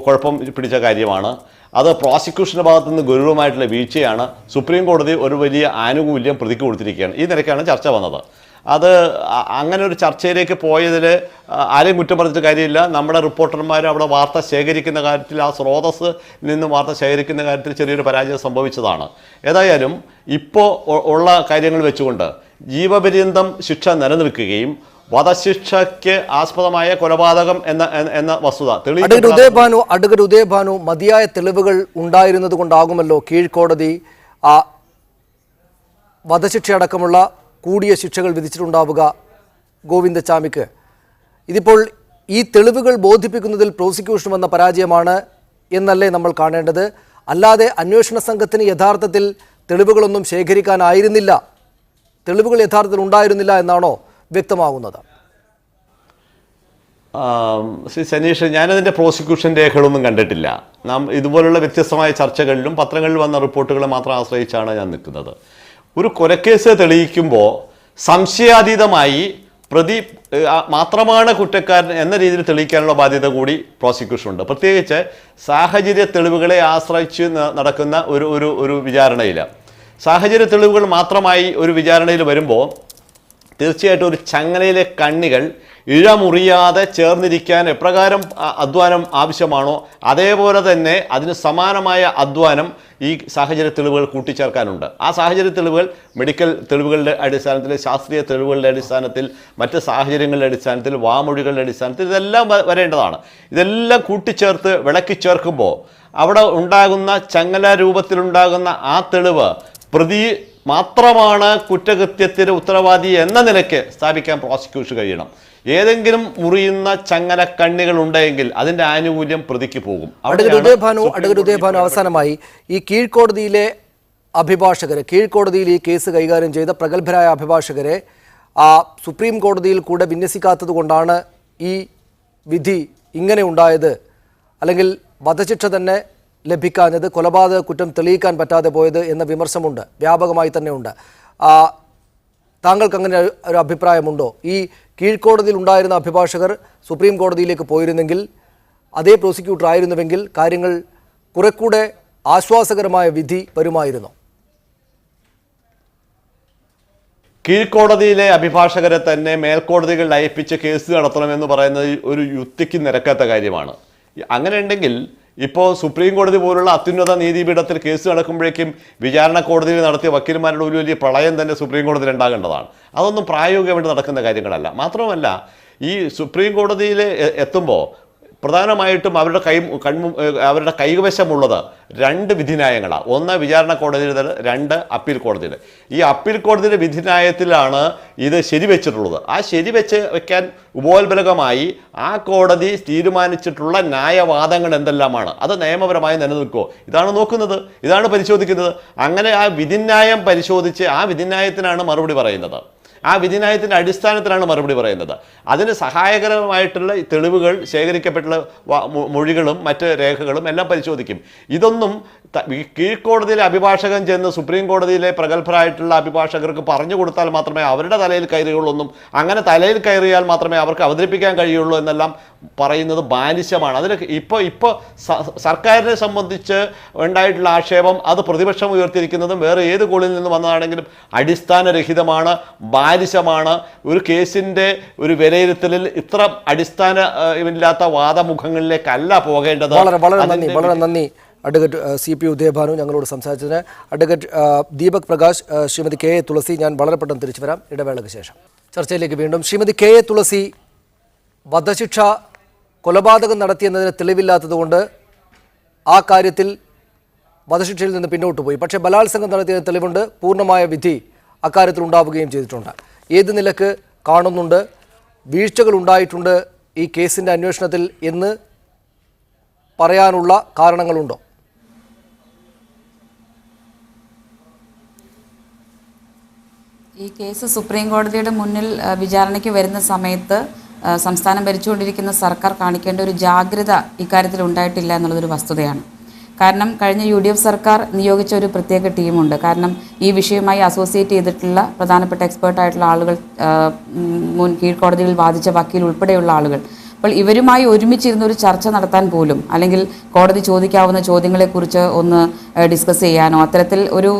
കുഴപ്പം പിടിച്ച കാര്യമാണ്. അത് പ്രോസിക്യൂഷൻ്റെ ഭാഗത്തുനിന്ന് ഗൗരവമായിട്ടുള്ള വീഴ്ചയാണ്. സുപ്രീം കോടതി ഒരു വലിയ ആനുകൂല്യം പ്രതിക്ക് കൊടുത്തിരിക്കുകയാണ്. ഈ നിലയ്ക്കാണ് ചർച്ച വന്നത്. അത് അങ്ങനെ ഒരു ചർച്ചയിലേക്ക് പോയതിൽ ആരെയും കുറ്റം പറഞ്ഞിട്ട് കാര്യമില്ല. നമ്മുടെ റിപ്പോർട്ടർമാർ അവിടെ വാർത്ത ശേഖരിക്കുന്ന കാര്യത്തിൽ, ആ സ്രോതസ് നിന്ന് വാർത്ത ശേഖരിക്കുന്ന കാര്യത്തിൽ ചെറിയൊരു പരാജയം സംഭവിച്ചതാണ്. ഏതായാലും ഇപ്പോൾ ഉള്ള കാര്യങ്ങൾ വെച്ചുകൊണ്ട് ജീവപര്യന്തം ശിക്ഷ നിലനിൽക്കുകയും വധശിക്ഷയ്ക്ക് ആസ്പദമായ കൊലപാതകം എന്ന വസ്തുത അഡ്വക്കേറ്റ് ഉദയഭാനു, മതിയായ തെളിവുകൾ ഉണ്ടായിരുന്നത് കൊണ്ടാകുമല്ലോ കീഴ്ക്കോടതി വധശിക്ഷയടക്കമുള്ള കൂടിയ ശിക്ഷകൾ വിധിച്ചിട്ടുണ്ടാവുക ഗോവിന്ദചാമിക്ക്. ഇതിപ്പോൾ ഈ തെളിവുകൾ ബോധിപ്പിക്കുന്നതിൽ പ്രോസിക്യൂഷൻ വന്ന പരാജയമാണ് എന്നല്ലേ നമ്മൾ കാണേണ്ടത്? അല്ലാതെ അന്വേഷണ സംഘത്തിന് യഥാർത്ഥത്തിൽ തെളിവുകളൊന്നും ശേഖരിക്കാനായിരുന്നില്ല, തെളിവുകൾ യഥാർത്ഥത്തിൽ ഉണ്ടായിരുന്നില്ല എന്നാണോ വ്യക്തമാകുന്നത്? ശ്രീ സനീഷ്, ഞാനതിൻ്റെ പ്രോസിക്യൂഷൻ രേഖകളൊന്നും കണ്ടിട്ടില്ല. നാം ഇതുപോലുള്ള വ്യത്യസ്തമായ ചർച്ചകളിലും പത്രങ്ങളിൽ വന്ന റിപ്പോർട്ടുകളെ മാത്രം ആശ്രയിച്ചാണ് ഞാൻ നിൽക്കുന്നത്. ഒരു കൊലക്കേസ് തെളിയിക്കുമ്പോൾ സംശയാതീതമായി പ്രതി മാത്രമാണ് കുറ്റക്കാരൻ എന്ന രീതിയിൽ തെളിയിക്കാനുള്ള ബാധ്യത കൂടി പ്രോസിക്യൂഷനുണ്ട്. പ്രത്യേകിച്ച് സാഹചര്യ തെളിവുകളെ ആശ്രയിച്ച് നടക്കുന്ന ഒരു വിചാരണയിൽ, സാഹചര്യ തെളിവുകൾ മാത്രമായി ഒരു വിചാരണയിൽ വരുമ്പോൾ തീർച്ചയായിട്ടും ഒരു ചങ്ങലയിലെ കണ്ണികൾ ഇഴമുറിയാതെ ചേർന്നിരിക്കാൻ എപ്രകാരം അധ്വാനം ആവശ്യമാണോ അതേപോലെ തന്നെ അതിന് സമാനമായ അധ്വാനം ഈ സാഹചര്യ തെളിവുകൾ കൂട്ടിച്ചേർക്കാനുണ്ട്. ആ സാഹചര്യ തെളിവുകൾ മെഡിക്കൽ തെളിവുകളുടെ അടിസ്ഥാനത്തിൽ, ശാസ്ത്രീയ തെളിവുകളുടെ അടിസ്ഥാനത്തിൽ, മറ്റ് സാഹചര്യങ്ങളുടെ അടിസ്ഥാനത്തിൽ, വാമൊഴികളുടെ അടിസ്ഥാനത്തിൽ ഇതെല്ലാം വരേണ്ടതാണ്. ഇതെല്ലാം കൂട്ടിച്ചേർത്ത് വിളക്കി ചേർക്കുമ്പോൾ അവിടെ ഉണ്ടാകുന്ന ചങ്ങല രൂപത്തിലുണ്ടാകുന്ന ആ തെളിവ് പ്രതി മാത്രമാണ് കുറ്റകൃത്യത്തിന് ഉത്തരവാദി എന്ന നിലയ്ക്ക് സ്ഥാപിക്കാൻ പ്രോസിക്യൂഷൻ കഴിയണം. ഏതെങ്കിലും മുറിയുന്ന ചങ്ങല കണ്ണികൾ ഉണ്ടെങ്കിൽ അതിന്റെ ആനുകൂല്യം പ്രതിക്ക് പോകും. അഡ്വക്കേറ്റ് ഉദയഭാനു, അവസാനമായി ഈ കീഴ്ക്കോടതിയിലെ അഭിഭാഷകരെ, കീഴ്ക്കോടതിയിൽ ഈ കേസ് കൈകാര്യം ചെയ്ത പ്രഗത്ഭരായ അഭിഭാഷകരെ സുപ്രീം കോടതിയിൽ കൂടെ വിന്യസിക്കാത്തത് കൊണ്ടാണ് ഈ വിധി ഇങ്ങനെ ഉണ്ടായത്, അല്ലെങ്കിൽ വധശിക്ഷ തന്നെ ലഭിക്കാഞ്ഞത്, കൊലപാതക കുറ്റം തെളിയിക്കാൻ പറ്റാതെ പോയത് എന്ന വിമർശനമുണ്ട്, വ്യാപകമായി തന്നെ ഉണ്ട്. താങ്കൾക്ക് അങ്ങനെ ഒരു അഭിപ്രായമുണ്ടോ? ഈ കീഴ്ക്കോടതിയിൽ ഉണ്ടായിരുന്ന അഭിഭാഷകർ സുപ്രീം കോടതിയിലേക്ക് പോയിരുന്നെങ്കിൽ, അതേ പ്രോസിക്യൂട്ടർ ആയിരുന്നുവെങ്കിൽ കാര്യങ്ങൾ കുറെക്കൂടെ ആശ്വാസകരമായ വിധി വരുമായിരുന്നു. കീഴ്ക്കോടതിയിലെ അഭിഭാഷകരെ തന്നെ മേൽക്കോടതികളിൽ അയപ്പിച്ച് കേസ് നടത്തണമെന്ന് പറയുന്നത് ഒരു യുക്തിക്ക് നിരക്കാത്ത കാര്യമാണ്. അങ്ങനെ ഉണ്ടെങ്കിൽ ഇപ്പോൾ സുപ്രീം കോടതി പോലുള്ള അത്യുന്നത നീതിപീഠത്തിൽ കേസ് നടക്കുമ്പോഴേക്കും വിചാരണ കോടതിയിൽ നടത്തിയ വക്കീൽമാരുടെ ഒരു വലിയ പ്രളയം തന്നെ സുപ്രീം കോടതിയിൽ ഉണ്ടാകേണ്ടതാണ്. അതൊന്നും പ്രായോഗികമായിട്ട് നടക്കുന്ന കാര്യങ്ങളല്ല. മാത്രമല്ല, ഈ സുപ്രീം കോടതിയിൽ എത്തുമ്പോൾ പ്രധാനമായിട്ടും അവരുടെ കൈവശമുള്ളത് രണ്ട് വിധിന്യായങ്ങളാണ്. ഒന്ന് വിചാരണ കോടതിയിൽ, രണ്ട് അപ്പീൽ കോടതിയിൽ. ഈ അപ്പീൽ കോടതിയുടെ വിധിന്യായത്തിലാണ് ഇത് ശരിവെച്ചിട്ടുള്ളത്. ആ ശരിവെച്ച് വെക്കാൻ ഉപോത്ബലകമായി ആ കോടതി തീരുമാനിച്ചിട്ടുള്ള ന്യായവാദങ്ങൾ എന്തെല്ലാമാണ്, അത് നിയമപരമായി നിലനിൽക്കുമോ, ഇതാണ് നോക്കുന്നത്, ഇതാണ് പരിശോധിക്കുന്നത്. അങ്ങനെ ആ വിധിന്യായം പരിശോധിച്ച് ആ വിധിന്യായത്തിനാണ് മറുപടി പറയുന്നത്. ആ വിധിന്യായത്തിൻ്റെ അടിസ്ഥാനത്തിലാണ് മറുപടി പറയുന്നത്. അതിന് സഹായകരമായിട്ടുള്ള തെളിവുകൾ, ശേഖരിക്കപ്പെട്ടുള്ള മൊഴികളും മറ്റ് രേഖകളും എല്ലാം പരിശോധിക്കും. ഇതൊന്നും കീഴ്ക്കോടതിയിലെ അഭിഭാഷകൻ ചെന്ന് സുപ്രീം കോടതിയിലെ പ്രഗത്ഭരായിട്ടുള്ള അഭിഭാഷകർക്ക് പറഞ്ഞു കൊടുത്താൽ മാത്രമേ അവരുടെ തലയിൽ കയറുകയുള്ളൂ, അങ്ങനെ തലയിൽ കയറിയാൽ മാത്രമേ അവർക്ക് അവതരിപ്പിക്കാൻ കഴിയുള്ളൂ എന്നെല്ലാം പറയുന്നത് ബാലിശമാണ്. അതിന് ഇപ്പോൾ സർക്കാരിനെ സംബന്ധിച്ച് ഉണ്ടായിട്ടുള്ള ആക്ഷേപം അത് പ്രതിപക്ഷം ഉയർത്തിയിരിക്കുന്നതും വേറെ ഏത് കോണിൽ നിന്ന് വന്നതാണെങ്കിലും അടിസ്ഥാനരഹിതമാണ്, ബാലിശമാണ്. ഒരു കേസിൻ്റെ ഒരു വിലയിരുത്തലിൽ ഇത്ര അടിസ്ഥാനമില്ലാത്ത വാദമുഖങ്ങളിലേക്കല്ല പോകേണ്ടത്. വളരെ നന്ദി അഡ്വക്കേറ്റ് CP ഉദയഭാനു ഞങ്ങളോട് സംസാരിച്ചതിന്. അഡ്വക്കേറ്റ് ദീപക് പ്രകാശ്, ശ്രീമതി KA തുളസി, ഞാൻ വളരെ പെട്ടെന്ന് തിരിച്ചു വരാം ഇടവേളയ്ക്ക് ശേഷം. ചർച്ചയിലേക്ക് വീണ്ടും. ശ്രീമതി KA തുളസി, വധശിക്ഷ കൊലപാതകം നടത്തിയെന്നതിന് തെളിവില്ലാത്തതുകൊണ്ട് ആ കാര്യത്തിൽ വധശിക്ഷയിൽ നിന്ന് പിന്നോട്ട് പോയി. പക്ഷേ ബലാത്സംഗം നടത്തിയതിന് തെളിവുണ്ട്, പൂർണ്ണമായ വിധി അക്കാര്യത്തിൽ ഉണ്ടാവുകയും ചെയ്തിട്ടുണ്ട്. ഏത് നിലക്ക് കാണുന്നുണ്ട്, വീഴ്ചകൾ ഉണ്ടായിട്ടുണ്ട് ഈ കേസിൻ്റെ അന്വേഷണത്തിൽ എന്ന് പറയാനുള്ള കാരണങ്ങളുണ്ടോ? ഈ കേസ് സുപ്രീം കോടതിയുടെ മുന്നിൽ വിചാരണയ്ക്ക് വരുന്ന സമയത്ത് സംസ്ഥാനം ഭരിച്ചുകൊണ്ടിരിക്കുന്ന സർക്കാർ കാണിക്കേണ്ട ഒരു ജാഗ്രത ഇക്കാര്യത്തിൽ ഉണ്ടായിട്ടില്ല എന്നുള്ളതൊരു വസ്തുതയാണ്. കാരണം കഴിഞ്ഞ UDF സർക്കാർ നിയോഗിച്ച ഒരു പ്രത്യേക ടീമുണ്ട്. കാരണം ഈ വിഷയവുമായി അസോസിയേറ്റ് ചെയ്തിട്ടുള്ള പ്രധാനപ്പെട്ട എക്സ്പേർട്ടായിട്ടുള്ള ആളുകൾ, മുൻ കീഴ്ക്കോടതിയിൽ വാദിച്ച വക്കീൽ ഉൾപ്പെടെയുള്ള ആളുകൾ അപ്പോൾ ഇവരുമായി ഒരുമിച്ചിരുന്ന ഒരു ചർച്ച നടത്താൻ പോലും, അല്ലെങ്കിൽ കോടതി ചോദിക്കാവുന്ന ചോദ്യങ്ങളെക്കുറിച്ച് ഒന്ന് ഡിസ്കസ് ചെയ്യാനോ അത്തരത്തിൽ ഒരു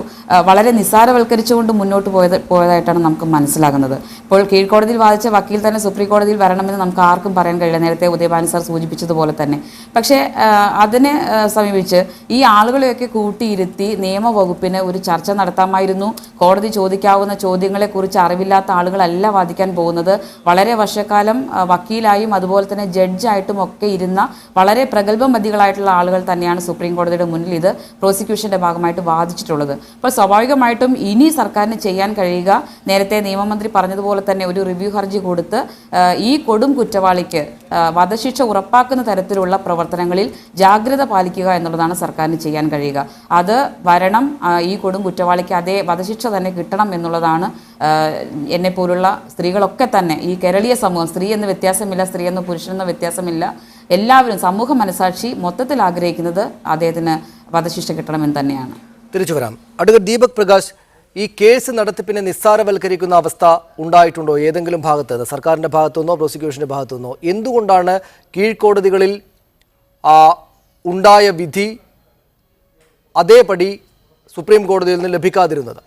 വളരെ നിസ്സാരവൽക്കരിച്ചുകൊണ്ട് മുന്നോട്ട് പോയതായിട്ടാണ് നമുക്ക് മനസ്സിലാകുന്നത്. ഇപ്പോൾ കീഴ്ക്കോടതിയിൽ വാദിച്ച വക്കീൽ തന്നെ സുപ്രീം കോടതിയിൽ വരണമെന്ന് നമുക്ക് ആർക്കും പറയാൻ കഴിയില്ല, നേരത്തെ ഉദയഭാനു സാർ സൂചിപ്പിച്ചതുപോലെ തന്നെ. പക്ഷേ അതിനെ സമീപിച്ച് ഈ ആളുകളെയൊക്കെ കൂട്ടിയിരുത്തി നിയമവകുപ്പിന് ഒരു ചർച്ച നടത്താമായിരുന്നു. കോടതി ചോദിക്കാവുന്ന ചോദ്യങ്ങളെക്കുറിച്ച് അറിവില്ലാത്ത ആളുകളല്ല വാദിക്കാൻ പോകുന്നത്. വളരെ വർഷക്കാലം വക്കീലായും അതുപോലെ തന്നെ ജഡ്ജായിട്ടും ഒക്കെ ഇരുന്ന വളരെ പ്രഗത്ഭമതികളായിട്ടുള്ള ആളുകൾ തന്നെയാണ് സുപ്രീം കോടതിയുടെ മുന്നിൽ ഇത് പ്രോസിക്യൂഷന്റെ ഭാഗമായിട്ട് വാദിച്ചിട്ടുള്ളത്. അപ്പോൾ സ്വാഭാവികമായിട്ടും ഇനി സർക്കാരിന് ചെയ്യാൻ കഴിയുക, നേരത്തെ നിയമമന്ത്രി പറഞ്ഞതുപോലെ തന്നെ ഒരു റിവ്യൂ ഹർജി കൊടുത്ത് ഈ കൊടും കുറ്റവാളിക്ക് വധശിക്ഷ ഉറപ്പാക്കുന്ന തരത്തിലുള്ള പ്രവർത്തനങ്ങളിൽ ജാഗ്രത പാലിക്കുക എന്നുള്ളതാണ് സർക്കാരിന് ചെയ്യാൻ കഴിയുക. അത് വരണം, ഈ കൊടും കുറ്റവാളിക്ക് അതേ വധശിക്ഷ തന്നെ കിട്ടണം എന്നുള്ളതാണ് എന്നെപ്പോലുള്ള സ്ത്രീകളൊക്കെ തന്നെ, ഈ കേരളീയ സമൂഹം, സ്ത്രീ എന്ന് വ്യത്യാസമില്ല, സ്ത്രീ എന്ന് പുരുഷനെന്ന വ്യത്യാസമില്ല, എല്ലാവരും സമൂഹ മനസാക്ഷി മൊത്തത്തിൽ ആഗ്രഹിക്കുന്നത് അദ്ദേഹത്തിന് വധശിക്ഷ കിട്ടണമെന്ന് തന്നെയാണ്. തിരിച്ചു വരാം. അഡ്വക്കേറ്റ് ദീപക് പ്രകാശ്, ഈ കേസ് നടത്തിപ്പിനെ നിസ്സാരവൽക്കരിക്കുന്ന അവസ്ഥ ഉണ്ടായിട്ടുണ്ടോ ഏതെങ്കിലും ഭാഗത്ത് നിന്ന്, സർക്കാരിൻ്റെ ഭാഗത്തുനിന്നോ പ്രോസിക്യൂഷൻ്റെ ഭാഗത്തുനിന്നോ? എന്തുകൊണ്ടാണ് കീഴ്ക്കോടതികളിൽ ഉണ്ടായ വിധി അതേപടി സുപ്രീം കോടതിയിൽ നിന്ന് ലഭിക്കാതിരുന്നത്?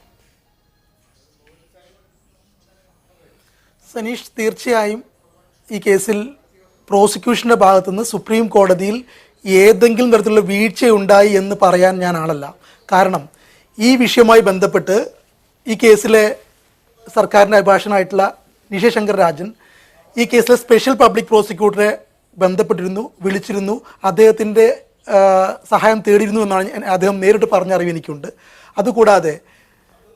സനീഷ്, തീർച്ചയായും ഈ കേസിൽ പ്രോസിക്യൂഷൻ്റെ ഭാഗത്തുനിന്ന് സുപ്രീം കോടതിയിൽ ഏതെങ്കിലും തരത്തിലുള്ള വീഴ്ചയുണ്ടായി എന്ന് പറയാൻ ഞാൻ ആളല്ല. കാരണം ഈ വിഷയവുമായി ബന്ധപ്പെട്ട് ഈ കേസിലെ സർക്കാരിൻ്റെ അഭിഭാഷകനായിട്ടുള്ള നിഷ ശങ്കർ രാജൻ ഈ കേസിലെ സ്പെഷ്യൽ പബ്ലിക് പ്രോസിക്യൂട്ടറെ ബന്ധപ്പെട്ടിരുന്നു, വിളിച്ചിരുന്നു, അദ്ദേഹത്തിൻ്റെ സഹായം തേടിയിരുന്നു എന്നാണ് അദ്ദേഹം നേരിട്ട് പറഞ്ഞ അറിവ് എനിക്കുണ്ട്. അതുകൂടാതെ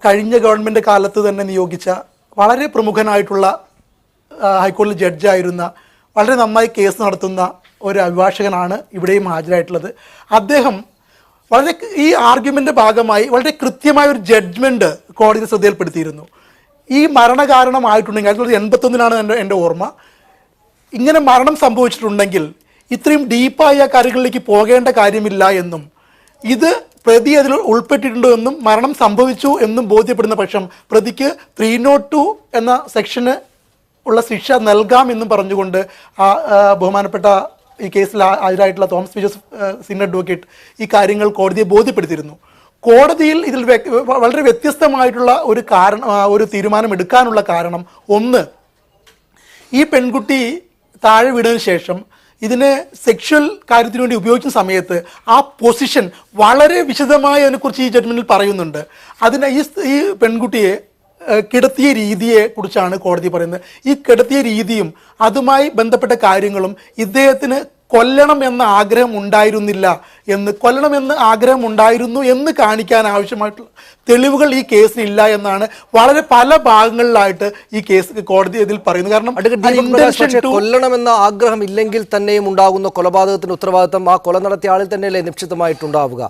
കഴിഞ്ഞ ഗവൺമെൻറ് കാലത്ത് തന്നെ നിയോഗിച്ച വളരെ പ്രമുഖനായിട്ടുള്ള ഹൈക്കോടതി ജഡ്ജായിരുന്ന, വളരെ നന്നായി കേസ് നടത്തുന്ന ഒരു അഭിഭാഷകനാണ് ഇവിടെയും ഹാജരായിട്ടുള്ളത്. അദ്ദേഹം വളരെ ഈ ആർഗ്യുമെൻ്റ് ഭാഗമായി വളരെ കൃത്യമായ ഒരു ജഡ്ജ്മെൻറ്റ് കോടതി ശ്രദ്ധയിൽപ്പെടുത്തിയിരുന്നു. ഈ മരണകാരണമായിട്ടുണ്ടെങ്കിൽ 1981 എൻ്റെ ഓർമ്മ, ഇങ്ങനെ മരണം സംഭവിച്ചിട്ടുണ്ടെങ്കിൽ ഇത്രയും ഡീപ്പായ കാര്യങ്ങളിലേക്ക് പോകേണ്ട കാര്യമില്ല എന്നും ഇത് പ്രതി അതിൽ ഉൾപ്പെട്ടിട്ടുണ്ടോ എന്നും മരണം സംഭവിച്ചു എന്നും ബോധ്യപ്പെടുന്ന പക്ഷം പ്രതിക്ക് 302 എന്ന സെക്ഷന് ഉള്ള ശിക്ഷ നൽകാമെന്നും പറഞ്ഞുകൊണ്ട് ബഹുമാനപ്പെട്ട ഈ കേസിൽ ഹാജരായിട്ടുള്ള Thomas P Joseph senior advocate ഈ കാര്യങ്ങൾ കോടതിയെ ബോധ്യപ്പെടുത്തിയിരുന്നു. കോടതിയിൽ ഇതിൽ വളരെ വ്യത്യസ്തമായിട്ടുള്ള ഒരു തീരുമാനം എടുക്കാനുള്ള കാരണം, ഒന്ന്, ഈ പെൺകുട്ടി താഴെ വീണതിന് ശേഷം ഇതിനെ സെക്ഷൽ കാര്യത്തിന് വേണ്ടി ഉപയോഗിക്കുന്ന സമയത്ത് ആ പൊസിഷൻ വളരെ വിശദമായി അതിനെക്കുറിച്ച് ഈ ജഡ്ജ്മെൻറ്റിൽ പറയുന്നുണ്ട്. ഈ പെൺകുട്ടിയെ കിടത്തിയ രീതിയെ കുറിച്ചാണ് കോടതി പറയുന്നത്. ഈ കിടത്തിയ രീതിയും അതുമായി ബന്ധപ്പെട്ട കാര്യങ്ങളും ഇദ്ദേഹത്തിന് കൊല്ലണം എന്ന ആഗ്രഹം ഉണ്ടായിരുന്നു എന്ന് കാണിക്കാൻ ആവശ്യമായിട്ടുള്ള തെളിവുകൾ ഈ കേസിലില്ല എന്നാണ് വളരെ പല ഭാഗങ്ങളിലായിട്ട് ഈ കേസ് കോടതി ഇതിൽ പറയുന്നത്. കാരണം കൊല്ലണമെന്ന ആഗ്രഹം ഇല്ലെങ്കിൽ തന്നെയും ഉണ്ടാകുന്ന കൊലപാതകത്തിന് ഉത്തരവാദിത്തം ആ കൊല നടത്തിയ ആളിൽ തന്നെയല്ലേ നിക്ഷിപ്തമായിട്ടുണ്ടാവുക?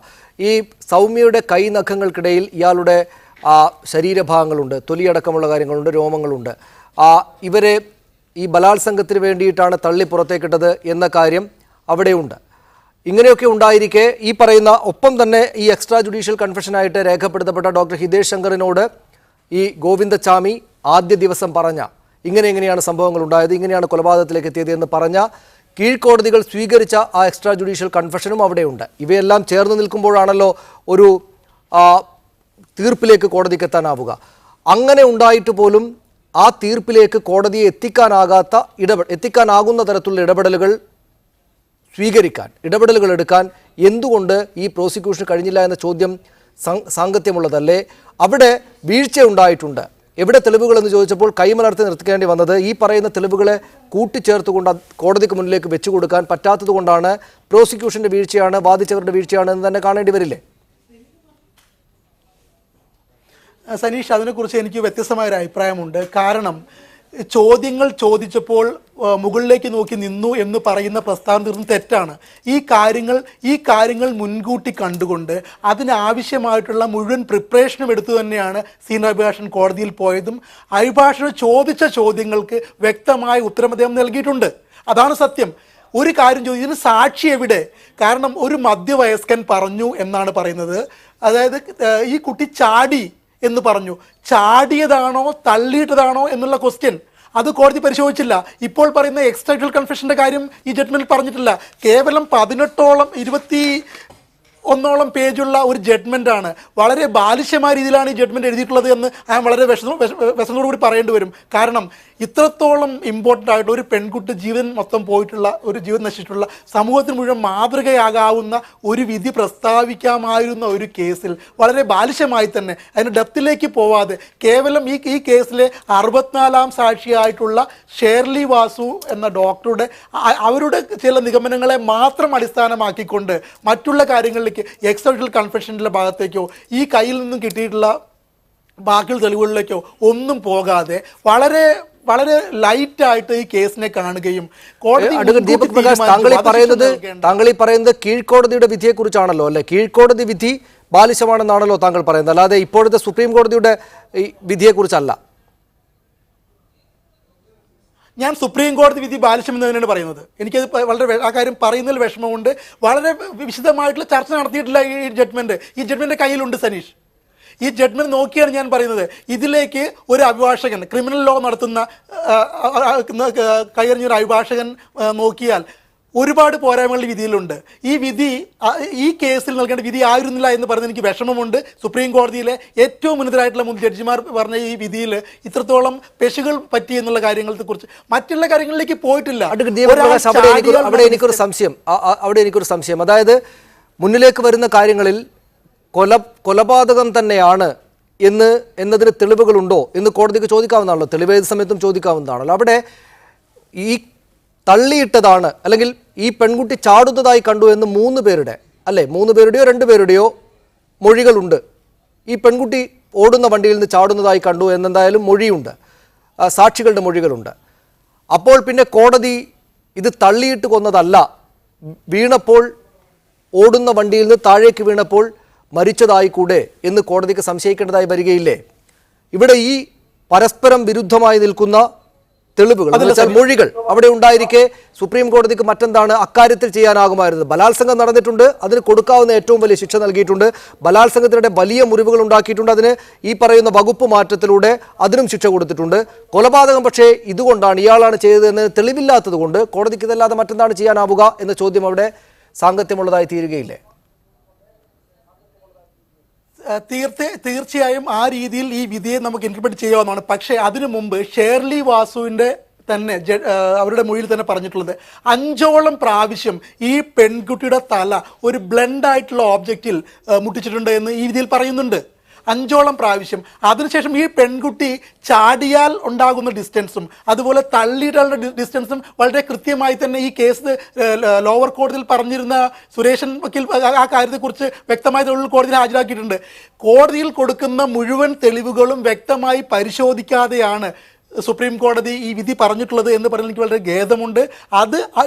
ഈ സൗമ്യയുടെ കൈ നഖങ്ങൾക്കിടയിൽ ഇയാളുടെ ശരീരഭാഗങ്ങളുണ്ട്, തൊലിയടക്കമുള്ള കാര്യങ്ങളുണ്ട്, രോമങ്ങളുണ്ട്. ഇവരെ ഈ ബലാത്സംഗത്തിന് വേണ്ടിയിട്ടാണ് തള്ളി പുറത്തേക്കിട്ടത് എന്ന കാര്യം അവിടെയുണ്ട്. ഇങ്ങനെയൊക്കെ ഉണ്ടായിരിക്കെ ഈ പറയുന്ന, ഒപ്പം തന്നെ ഈ എക്സ്ട്രാ ജുഡീഷ്യൽ കൺഫെഷനായിട്ട് രേഖപ്പെടുത്തപ്പെട്ട ഡോക്ടർ ഹിതേഷ് ശങ്കറിനോട് ഈ ഗോവിന്ദചാമി ആദ്യ ദിവസം പറഞ്ഞ ഇങ്ങനെയാണ് സംഭവങ്ങൾ ഉണ്ടായത്, ഇങ്ങനെയാണ് കൊലപാതകത്തിലേക്ക് എത്തിയത് എന്ന് പറഞ്ഞ കീഴ്ക്കോടതികൾ സ്വീകരിച്ച ആ എക്സ്ട്രാ ജുഡീഷ്യൽ കൺഫെഷനും അവിടെയുണ്ട്. ഇവയെല്ലാം ചേർന്ന് നിൽക്കുമ്പോഴാണല്ലോ ഒരു തീർപ്പിലേക്ക് കോടതിക്ക് എത്താനാവുക. അങ്ങനെ ഉണ്ടായിട്ട് പോലും ആ തീർപ്പിലേക്ക് കോടതിയെ എത്തിക്കാനാകുന്ന തരത്തിലുള്ള ഇടപെടലുകൾ എടുക്കാൻ എന്തുകൊണ്ട് ഈ പ്രോസിക്യൂഷന് കഴിഞ്ഞില്ല എന്ന ചോദ്യം സാങ്കത്യമുള്ളതല്ലേ? അവിടെ വീഴ്ച ഉണ്ടായിട്ടുണ്ട്. എവിടെ തെളിവുകളെന്ന് ചോദിച്ചപ്പോൾ കൈമലർത്തി നിർത്തിക്കേണ്ടി വന്നത് ഈ പറയുന്ന തെളിവുകളെ കൂട്ടിച്ചേർത്തുകൊണ്ട് കോടതിക്ക് മുന്നിലേക്ക് വെച്ചു കൊടുക്കാൻ പറ്റാത്തത് കൊണ്ടാണ് പ്രോസിക്യൂഷൻ്റെ വീഴ്ചയാണ്, വാദിച്ചവരുടെ വീഴ്ചയാണ് എന്ന് തന്നെ കാണേണ്ടി വരില്ലേ? സനീഷ്, അതിനെക്കുറിച്ച് എനിക്ക് വ്യത്യസ്തമായൊരു അഭിപ്രായമുണ്ട്. കാരണം ചോദ്യങ്ങൾ ചോദിച്ചപ്പോൾ മുകളിലേക്ക് നോക്കി നിന്നു എന്ന് പറയുന്ന പ്രസ്താവന തീർന്നും തെറ്റാണ്. ഈ കാര്യങ്ങൾ മുൻകൂട്ടി കണ്ടുകൊണ്ട് അതിനാവശ്യമായിട്ടുള്ള മുഴുവൻ പ്രിപ്പറേഷനും എടുത്തു തന്നെയാണ് സീനിയർ അഭിഭാഷകൻ കോടതിയിൽ പോയതും അഭിഭാഷകൻ ചോദിച്ച ചോദ്യങ്ങൾക്ക് വ്യക്തമായ ഉത്തരം അദ്ദേഹം നൽകിയിട്ടുണ്ട്. അതാണ് സത്യം. ഒരു കാര്യം ചോദിച്ചതിന് സാക്ഷി എവിടെ? കാരണം ഒരു മധ്യവയസ്കൻ പറഞ്ഞു എന്നാണ് പറയുന്നത്. അതായത് ഈ കുട്ടി ചാടി എന്ന് പറഞ്ഞു. ചാടിയതാണോ തള്ളിയിട്ടതാണോ എന്നുള്ള ക്വസ്റ്റ്യൻ, അത് കോടതി പരിശോധിച്ചില്ല. ഇപ്പോൾ പറയുന്ന എക്സ്ട്രാ കൺഫെഷന്റെ കാര്യം ഈ ജഡ്ജ്മെന്റിൽ പറഞ്ഞിട്ടില്ല. കേവലം 18ഓളം പേജുള്ള ഒരു ജഡ്ജ്മെന്റ് ആണ്. വളരെ ബാലിശമായ രീതിയിലാണ് ഈ ജഡ്ജ്മെന്റ് എഴുതിയിട്ടുള്ളത് എന്ന് ഞാൻ വളരെ വിഷമത്തോടുകൂടി പറയേണ്ടി വരും. കാരണം ഇത്രത്തോളം ഇമ്പോർട്ടൻ്റ് ആയിട്ട് ഒരു പെൺകുട്ടി ജീവൻ മൊത്തം പോയിട്ടുള്ള, ഒരു ജീവൻ നശിച്ചിട്ടുള്ള, സമൂഹത്തിന് മുഴുവൻ മാതൃകയാകാവുന്ന ഒരു വിധി പ്രസ്താവിക്കാമായിരുന്ന ഒരു കേസിൽ വളരെ ബാലിശമായി തന്നെ അതിന് ഡെപ്തിലേക്ക് പോവാതെ കേവലം ഈ കേസിലെ 64ാം സാക്ഷിയായിട്ടുള്ള ഷേർലി വാസു എന്ന ഡോക്ടറുടെ അവരുടെ ചില നിഗമനങ്ങളെ മാത്രം അടിസ്ഥാനമാക്കിക്കൊണ്ട് മറ്റുള്ള കാര്യങ്ങളിലേക്ക് എക്സ്ട്രാ കൺഫെഷൻ്റെ ഭാഗത്തേക്കോ ഈ കയ്യിൽ നിന്നും കിട്ടിയിട്ടുള്ള ബാക്കിയുള്ള തെളിവുകളിലേക്കോ ഒന്നും പോകാതെ വളരെ വളരെ ലൈറ്റായിട്ട് ഈ കേസിനെ കാണുകയും ദീപക് പ്രകാശ്, താങ്കൾ ഈ പറയുന്നത് കീഴ്ക്കോടതിയുടെ വിധിയെ കുറിച്ചാണല്ലോ അല്ലെ? കീഴ്ക്കോടതി വിധി ബാലിശമാണെന്നാണല്ലോ താങ്കൾ പറയുന്നത്, അല്ലാതെ ഇപ്പോഴത്തെ സുപ്രീം കോടതിയുടെ ഈ വിധിയെ കുറിച്ചല്ല. ഞാൻ സുപ്രീം കോടതി വിധി ബാലിശം എന്ന് തന്നെയാണ് പറയുന്നത്. എനിക്കത് വളരെ ആ കാര്യം പറയുന്നതിൽ വിഷമമുണ്ട്. വളരെ വിശദമായിട്ടുള്ള ചർച്ച നടത്തിയിട്ടില്ല ഈ ജഡ്ജ്മെന്റ് കയ്യിലുണ്ട് സനീഷ്. ഈ ജഡ്ജ്മെന്റ് നോക്കിയാണ് ഞാൻ പറയുന്നത്. ഇതിലേക്ക് ഒരു അഭിഭാഷകൻ, ക്രിമിനൽ ലോ നടത്തുന്ന കൈയറിഞ്ഞൊരു അഭിഭാഷകൻ നോക്കിയാൽ ഒരുപാട് പോരായ്മകൾ വിധിയിലുണ്ട്. ഈ കേസിൽ നൽകേണ്ട വിധി ആയിരുന്നില്ല എന്ന് പറയുന്നത് എനിക്ക് വിഷമമുണ്ട്. സുപ്രീം കോടതിയിലെ ഏറ്റവും ഉന്നതരായിട്ടുള്ള മുൻ ജഡ്ജിമാർ പറഞ്ഞ ഈ വിധിയിൽ ഇത്രത്തോളം പെശുകൾ പറ്റി എന്നുള്ള കാര്യങ്ങളെ കുറിച്ച് മറ്റുള്ള കാര്യങ്ങളിലേക്ക് പോയിട്ടില്ല. അവിടെ എനിക്കൊരു സംശയം, അതായത് മുന്നിലേക്ക് വരുന്ന കാര്യങ്ങളിൽ കൊലപാതകം തന്നെയാണ് എന്നതിന് തെളിവുകളുണ്ടോ എന്ന് കോടതിക്ക് ചോദിക്കാവുന്നതാണല്ലോ. തെളിവ് ഏത് സമയത്തും ചോദിക്കാവുന്നതാണല്ലോ. അവിടെ ഈ തള്ളിയിട്ടതാണ് അല്ലെങ്കിൽ ഈ പെൺകുട്ടി ചാടുന്നതായി കണ്ടു എന്ന് 3 പേരുടെയോ 2 പേരുടെയോ മൊഴികളുണ്ട്. ഈ പെൺകുട്ടി ഓടുന്ന വണ്ടിയിൽ നിന്ന് ചാടുന്നതായി കണ്ടു എന്നെന്തായാലും മൊഴിയുണ്ട്, സാക്ഷികളുടെ മൊഴികളുണ്ട്. അപ്പോൾ പിന്നെ കോടതി ഇത് തള്ളിയിട്ട് കൊന്നതല്ല, വീണപ്പോൾ ഓടുന്ന വണ്ടിയിൽ നിന്ന് താഴേക്ക് വീണപ്പോൾ മരിച്ചതായി കൂടെ എന്ന് കോടതിക്ക് സംശയിക്കേണ്ടതായി വരികയില്ലേ? ഇവിടെ ഈ പരസ്പരം വിരുദ്ധമായി നിൽക്കുന്ന തെളിവുകൾ, മൊഴികൾ അവിടെ ഉണ്ടായിരിക്കെ സുപ്രീം കോടതിക്ക് മറ്റെന്താണ് അക്കാര്യത്തിൽ ചെയ്യാനാകുമായിരുന്നത്? ബലാത്സംഗം നടന്നിട്ടുണ്ട്, അതിന് കൊടുക്കാവുന്ന ഏറ്റവും വലിയ ശിക്ഷ നൽകിയിട്ടുണ്ട്. ബലാത്സംഗത്തിനിടെ വലിയ മുറിവുകൾ ഉണ്ടാക്കിയിട്ടുണ്ട്, അതിന് ഈ പറയുന്ന വകുപ്പ് മാറ്റത്തിലൂടെ അതിനും ശിക്ഷ കൊടുത്തിട്ടുണ്ട്. കൊലപാതകം പക്ഷേ ഇതുകൊണ്ടാണ്, ഇയാളാണ് ചെയ്തതെന്ന് തെളിവില്ലാത്തത് കൊണ്ട് കോടതിക്ക് ഇതല്ലാതെ മറ്റെന്താണ് ചെയ്യാനാവുക എന്ന ചോദ്യം അവിടെ സാങ്കത്യമുള്ളതായി തീരുകയില്ലേ? തീർച്ചയായും ആ രീതിയിൽ ഈ വിധിയെ നമുക്ക് ഇന്റർപ്രറ്റ് ചെയ്യാവുന്നതാണ്. പക്ഷേ അതിനു മുമ്പ് ഷേർലി വാസുവിൻ്റെ തന്നെ അവരുടെ മൊഴിയിൽ തന്നെ പറഞ്ഞിട്ടുള്ളത് 5ഓളം പ്രാവശ്യം ഈ പെൺകുട്ടിയുടെ തല ഒരു ബ്ലണ്ടായിട്ടുള്ള ഓബ്ജക്റ്റിൽ മുട്ടിച്ചിട്ടുണ്ട് എന്ന് ഈ വിധിയിൽ പറയുന്നുണ്ട്. 5ഓളം പ്രാവശ്യം. അതിനുശേഷം ഈ പെൺകുട്ടി ചാടിയാൽ ഉണ്ടാകുന്ന ഡിസ്റ്റൻസും അതുപോലെ തള്ളിയിട്ടുള്ള ഡിസ്റ്റൻസും വളരെ കൃത്യമായി തന്നെ ഈ കേസ് ലോവർ കോടതിയിൽ പറഞ്ഞിരുന്ന സുരേഷൻ വക്കീൽ ആ കാര്യത്തെക്കുറിച്ച് വ്യക്തമായ തെളിവുകൾ കോടതിയിൽ ഹാജരാക്കിയിട്ടുണ്ട്. കോടതിയിൽ കൊടുക്കുന്ന മുഴുവൻ തെളിവുകളും വ്യക്തമായി പരിശോധിക്കാതെയാണ് സുപ്രീം കോടതി ഈ വിധി പറഞ്ഞിട്ടുള്ളത് എന്ന് പറയുന്നത് എനിക്ക് വളരെ ഖേദമുണ്ട്. അത്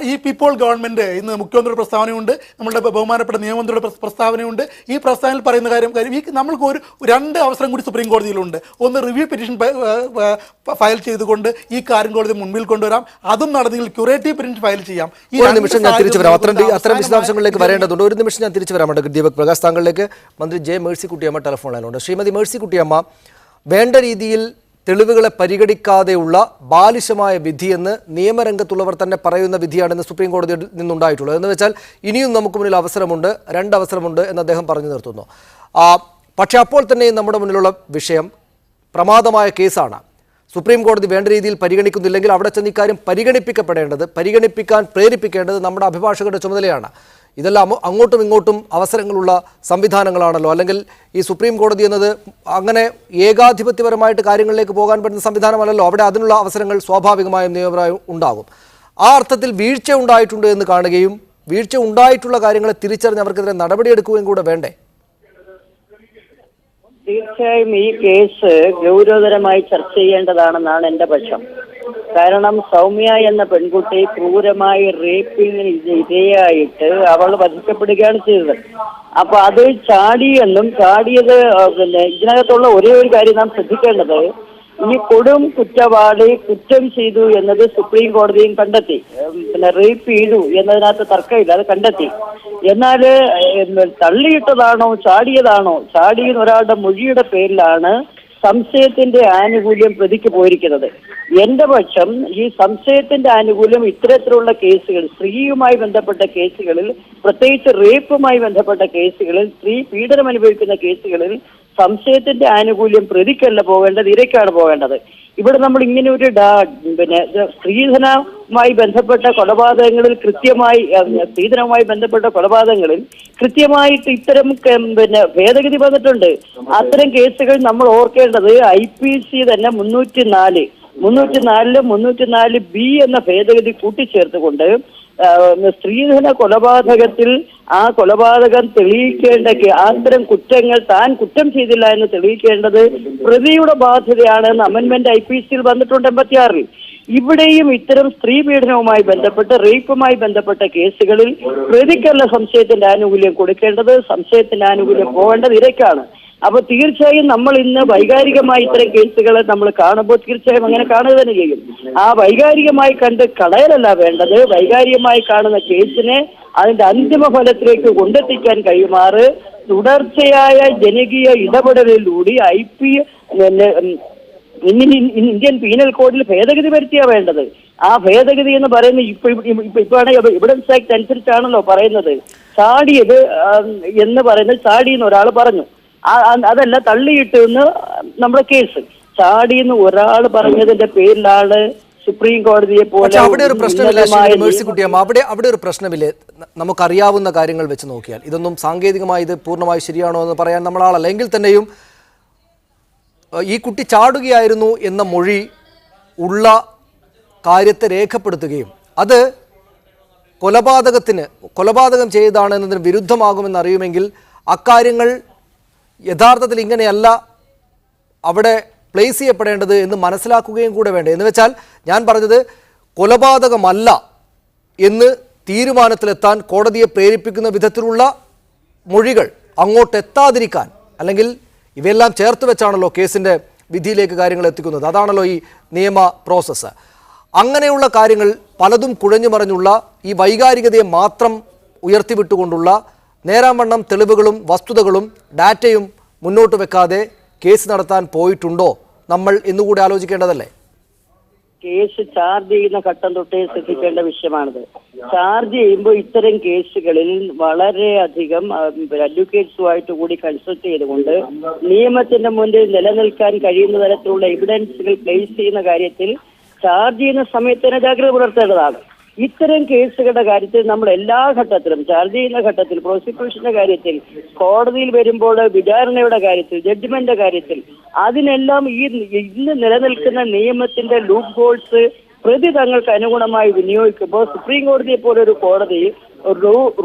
ഇപ്പോൾ ഗവൺമെൻറ് ഇന്ന് മുഖ്യമന്ത്രിയുടെ പ്രസ്താവനയുണ്ട്, നമ്മളുടെ ബഹുമാനപ്പെട്ട നിയമമന്ത്രിയുടെ പ്രസ്താവനയുണ്ട്. ഈ പ്രസ്താവനയിൽ പറയുന്ന കാര്യം നമ്മൾക്ക് 2 അവസരം കൂടി സുപ്രീം കോടതിയിലുണ്ട്. ഒന്ന് റിവ്യൂ പെറ്റീഷൻ ഫയൽ ചെയ്തുകൊണ്ട് ഈ കാര്യം കോടതി മുൻപിൽ കൊണ്ടുവരാം, അതും നടന്നെങ്കിൽ ക്യൂറേറ്റീവ് പെറ്റീഷൻ ഫയൽ ചെയ്യാം. ഒരു നിമിഷം ഞാൻ തിരിച്ചു വരാം, അത്തരം വിശദാംശങ്ങളിലേക്ക് വരേണ്ടതുണ്ട്. ഒരു നിമിഷം ഞാൻ തിരിച്ചു വരാം ദീപക് പ്രകാശ്. താങ്കളിലേക്ക് മന്ത്രി ജെ മേഴ്സിക്കുട്ടിയമ്മ ടെലിഫോൺ ലൈനിലുണ്ട്. ശ്രീമതി മേഴ്സിക്കുട്ടിയമ്മ, വേണ്ട രീതിയിൽ തെളിവുകളെ പരിഗണിക്കാതെയുള്ള ബാലിശമായ വിധിയെന്ന് നിയമരംഗത്തുള്ളവർ തന്നെ പറയുന്ന വിധിയാണെന്ന് സുപ്രീം കോടതിയിൽ നിന്നുണ്ടായിട്ടുള്ളത്. എന്ന് വെച്ചാൽ ഇനിയും നമുക്ക് മുന്നിൽ അവസരമുണ്ട്, 2 അവസരമുണ്ട് എന്ന് അദ്ദേഹം പറഞ്ഞു നിർത്തുന്നു. പക്ഷേ അപ്പോൾ തന്നെ നമ്മുടെ മുന്നിലുള്ള വിഷയം പ്രമാദമായ കേസാണ്. സുപ്രീം കോടതി വേണ്ട രീതിയിൽ പരിഗണിക്കുന്നില്ലെങ്കിൽ അവിടെ ചെന്ന് ഇക്കാര്യം പരിഗണിപ്പിക്കാൻ പ്രേരിപ്പിക്കേണ്ടത് നമ്മുടെ അഭിഭാഷകരുടെ ചുമതലയാണ്. ഇതെല്ലാം അങ്ങോട്ടും ഇങ്ങോട്ടും അവസരങ്ങളുള്ള സംവിധാനങ്ങളാണല്ലോ. അല്ലെങ്കിൽ ഈ സുപ്രീം കോടതി എന്നത് അങ്ങനെ ഏകാധിപത്യപരമായിട്ട് കാര്യങ്ങളിലേക്ക് പോകാൻ പറ്റുന്ന സംവിധാനമല്ലല്ലോ. അവിടെ അതിനുള്ള അവസരങ്ങൾ സ്വാഭാവികമായും നിയമപരമായും ഉണ്ടാകും. ആ അർത്ഥത്തിൽ വീഴ്ച ഉണ്ടായിട്ടുണ്ട് എന്ന് കാണുകയും വീഴ്ച ഉണ്ടായിട്ടുള്ള കാര്യങ്ങളെ തിരിച്ചറിഞ്ഞ് അവർക്കെതിരെ നടപടിയെടുക്കുകയും കൂടെ വേണ്ടേ? തീർച്ചയായും ഈ കേസ് ഗൗരവതരമായി ചർച്ച ചെയ്യേണ്ടതാണെന്നാണ് എൻ്റെ പക്ഷം. കാരണം സൗമ്യ എന്ന പെൺകുട്ടി ക്രൂരമായി റേപ്പിങ്ങിന് ഇരയായിട്ട് അവൾ വധിക്കപ്പെടുകയാണ് ചെയ്തത്. അപ്പൊ അത് ചാടിയത് ഇതിനകത്തുള്ള ഒരേ ഒരു കാര്യം നാം ശ്രദ്ധിക്കേണ്ടത്, ഈ കൊടും കുറ്റവാളി കുറ്റം ചെയ്തു എന്നത് സുപ്രീം കോടതിയും കണ്ടെത്തി. റേപ്പ് ചെയ്തു എന്നതിനകത്ത് തർക്കമില്ല, അത് കണ്ടെത്തി. എന്നാൽ തള്ളിയിട്ടതാണോ ചാടിയെന്ന് ഒരാളുടെ മൊഴിയുടെ പേരിലാണ് സംശയത്തിന്റെ ആനുകൂല്യം പ്രതിക്ക് പോയിരിക്കുന്നത്. എന്റെ പക്ഷം ഈ സംശയത്തിന്റെ ആനുകൂല്യം ഇത്തരത്തിലുള്ള കേസുകൾ, സ്ത്രീയുമായി ബന്ധപ്പെട്ട കേസുകളിൽ, പ്രത്യേകിച്ച് റേപ്പുമായി ബന്ധപ്പെട്ട കേസുകളിൽ, സ്ത്രീ പീഡനം അനുഭവിക്കുന്ന കേസുകളിൽ സംശയത്തിന്റെ ആനുകൂല്യം പ്രതിക്കല്ല പോകേണ്ടത്, ഇരയ്ക്കാണ് പോകേണ്ടത്. ഇവിടെ നമ്മൾ ഇങ്ങനെ ഒരു സ്ത്രീധനവുമായി ബന്ധപ്പെട്ട കൊലപാതകങ്ങളിൽ സ്ത്രീധനവുമായി ബന്ധപ്പെട്ട കൊലപാതകങ്ങളിൽ കൃത്യമായിട്ട് ഇത്തരം ഭേദഗതി വന്നിട്ടുണ്ട്. അത്തരം കേസുകൾ നമ്മൾ ഓർക്കേണ്ടത് IPC തന്നെ 304 304B എന്ന ഭേദഗതി കൂട്ടിച്ചേർത്തുകൊണ്ട് സ്ത്രീധന കൊലപാതകത്തിൽ ആ കൊലപാതകം തെളിയിക്കേണ്ട അത്തരം കുറ്റങ്ങൾ താൻ കുറ്റം ചെയ്തില്ല എന്ന് തെളിയിക്കേണ്ടത് പ്രതിയുടെ ബാധ്യതയാണെന്ന് അമെന്റ്മെന്റ് IPCയിൽ വന്നിട്ടുണ്ട് 86-ൽ. ഇവിടെയും ഇത്തരം സ്ത്രീ പീഡനവുമായി ബന്ധപ്പെട്ട് റേപ്പുമായി ബന്ധപ്പെട്ട കേസുകളിൽ പ്രതിക്കല്ല സംശയത്തിന്റെ ആനുകൂല്യം കൊടുക്കേണ്ടത്, സംശയത്തിന്റെ ആനുകൂല്യം പോകേണ്ടത് ഇരയ്ക്കാണ്. അപ്പൊ തീർച്ചയായും നമ്മൾ ഇന്ന് വൈകാരികമായി ഇത്തരം കേസുകൾ നമ്മൾ കാണുമ്പോൾ തീർച്ചയായും അങ്ങനെ കാണുക തന്നെ ചെയ്യും. ആ വൈകാരികമായി കണ്ട് കളയലല്ല വേണ്ടത്, വൈകാരികമായി കാണുന്ന കേസിനെ അതിന്റെ അന്തിമ ഫലത്തിലേക്ക് കൊണ്ടെത്തിക്കാൻ കഴിയുമാറ് തുടർച്ചയായ ജനകീയ ഇടപെടലിലൂടെ ഇന്ത്യൻ പീനൽ കോഡിൽ ഭേദഗതി വരുത്തിയാ വേണ്ടത്. ആ ഭേദഗതി എന്ന് പറയുന്നത് ഇപ്പോഴാണ് എവിഡൻസ് ആക്ട് അനുസരിച്ചാണല്ലോ പറയുന്നത്. ചാടിയത് എന്ന് പറയുന്നത് ചാടി എന്ന് ഒരാൾ പറഞ്ഞു, അതല്ല തള്ളിയിട്ട് എന്ന് നമ്മുടെ കേസ്. ചാടി എന്ന് ഒരാൾ പറഞ്ഞതിന്റെ പേരിലാണ് സുപ്രീം കോടതിയെ പോലെ അവിടെ ഒരു പ്രശ്നമില്ല മേഴ്സിക്കുട്ടിയമ്മ, അവിടെ ഒരു പ്രശ്നമില്ലേ? നമുക്കറിയാവുന്ന കാര്യങ്ങൾ വെച്ച് നോക്കിയാൽ ഇതൊന്നും സാങ്കേതികമായി ഇത് പൂർണ്ണമായി ശരിയാണോ എന്ന് പറയാൻ നമ്മളാളല്ല. എങ്കിൽ തന്നെയും ഈ കുട്ടി ചാടുകയായിരുന്നു എന്ന മൊഴി ഉള്ള കാര്യത്തെ രേഖപ്പെടുത്തുകയും അത് കൊലപാതകം ചെയ്തതാണ് എന്നതിന് വിരുദ്ധമാകുമെന്നറിയുമെങ്കിൽ അക്കാര്യങ്ങൾ യഥാർത്ഥത്തിൽ ഇങ്ങനെയല്ല അവിടെ പ്ലേസ് ചെയ്യപ്പെടേണ്ടത് എന്ന് മനസ്സിലാക്കുകയും കൂടെ വേണ്ടേ? എന്ന് വെച്ചാൽ ഞാൻ പറഞ്ഞത് കൊലപാതകമല്ല എന്ന് തീരുമാനത്തിലെത്താൻ കോടതിയെ പ്രേരിപ്പിക്കുന്ന വിധത്തിലുള്ള മൊഴികൾ അങ്ങോട്ടെത്താതിരിക്കാൻ, അല്ലെങ്കിൽ ഇവയെല്ലാം ചേർത്ത് വെച്ചാണല്ലോ കേസിൻ്റെ വിധിയിലേക്ക് കാര്യങ്ങൾ എത്തിക്കുന്നത്, അതാണല്ലോ ഈ നിയമ പ്രോസസ്സ്. അങ്ങനെയുള്ള കാര്യങ്ങൾ പലതും കുഴഞ്ഞു മറിഞ്ഞുള്ള ഈ വൈകാരികതയെ മാത്രം ഉയർത്തിവിട്ടുകൊണ്ടുള്ള നേരാവണ്ണം തെളിവുകളും വസ്തുതകളും ഡാറ്റയും മുന്നോട്ട് വെക്കാതെ കേസ് നടത്താൻ പോയിട്ടുണ്ടോ നമ്മൾ എന്നുകൂടി ആലോചിക്കേണ്ടതല്ലേ? കേസ് ചാർജ് ചെയ്യുന്ന ഘട്ടം തൊട്ടേ ശ്രദ്ധിക്കേണ്ട വിഷയമാണിത്. ചാർജ് ചെയ്യുമ്പോൾ ഇത്തരം കേസുകളിൽ വളരെയധികം അഡ്വക്കേറ്റ്സുമായിട്ട് കൂടി കൺസൾട്ട് ചെയ്തുകൊണ്ട് നിയമത്തിന്റെ മുന്നിൽ നിലനിൽക്കാൻ കഴിയുന്ന തരത്തിലുള്ള എവിഡൻസുകൾ പ്ലേസ് ചെയ്യുന്ന കാര്യത്തിൽ ചാർജ് ചെയ്യുന്ന സമയത്ത് തന്നെ ജാഗ്രത പുലർത്തേണ്ടതാണ്. ഇത്തരം കേസുകളുടെ കാര്യത്തിൽ നമ്മൾ എല്ലാ ഘട്ടത്തിലും, ചാർജ് ചെയ്യുന്ന ഘട്ടത്തിൽ, പ്രോസിക്യൂഷന്റെ കാര്യത്തിൽ, കോടതിയിൽ വരുമ്പോൾ വിചാരണയുടെ കാര്യത്തിൽ, ജഡ്ജ്മെന്റിന്റെ കാര്യത്തിൽ, അതിനെല്ലാം ഈ ഇന്ന് നിലനിൽക്കുന്ന നിയമത്തിന്റെ ലൂപ്പ് ഹോൾസ് പ്രതി തങ്ങൾക്ക് അനുഗുണമായി വിനിയോഗിക്കുമ്പോൾ സുപ്രീം കോടതിയെ പോലെ ഒരു കോടതി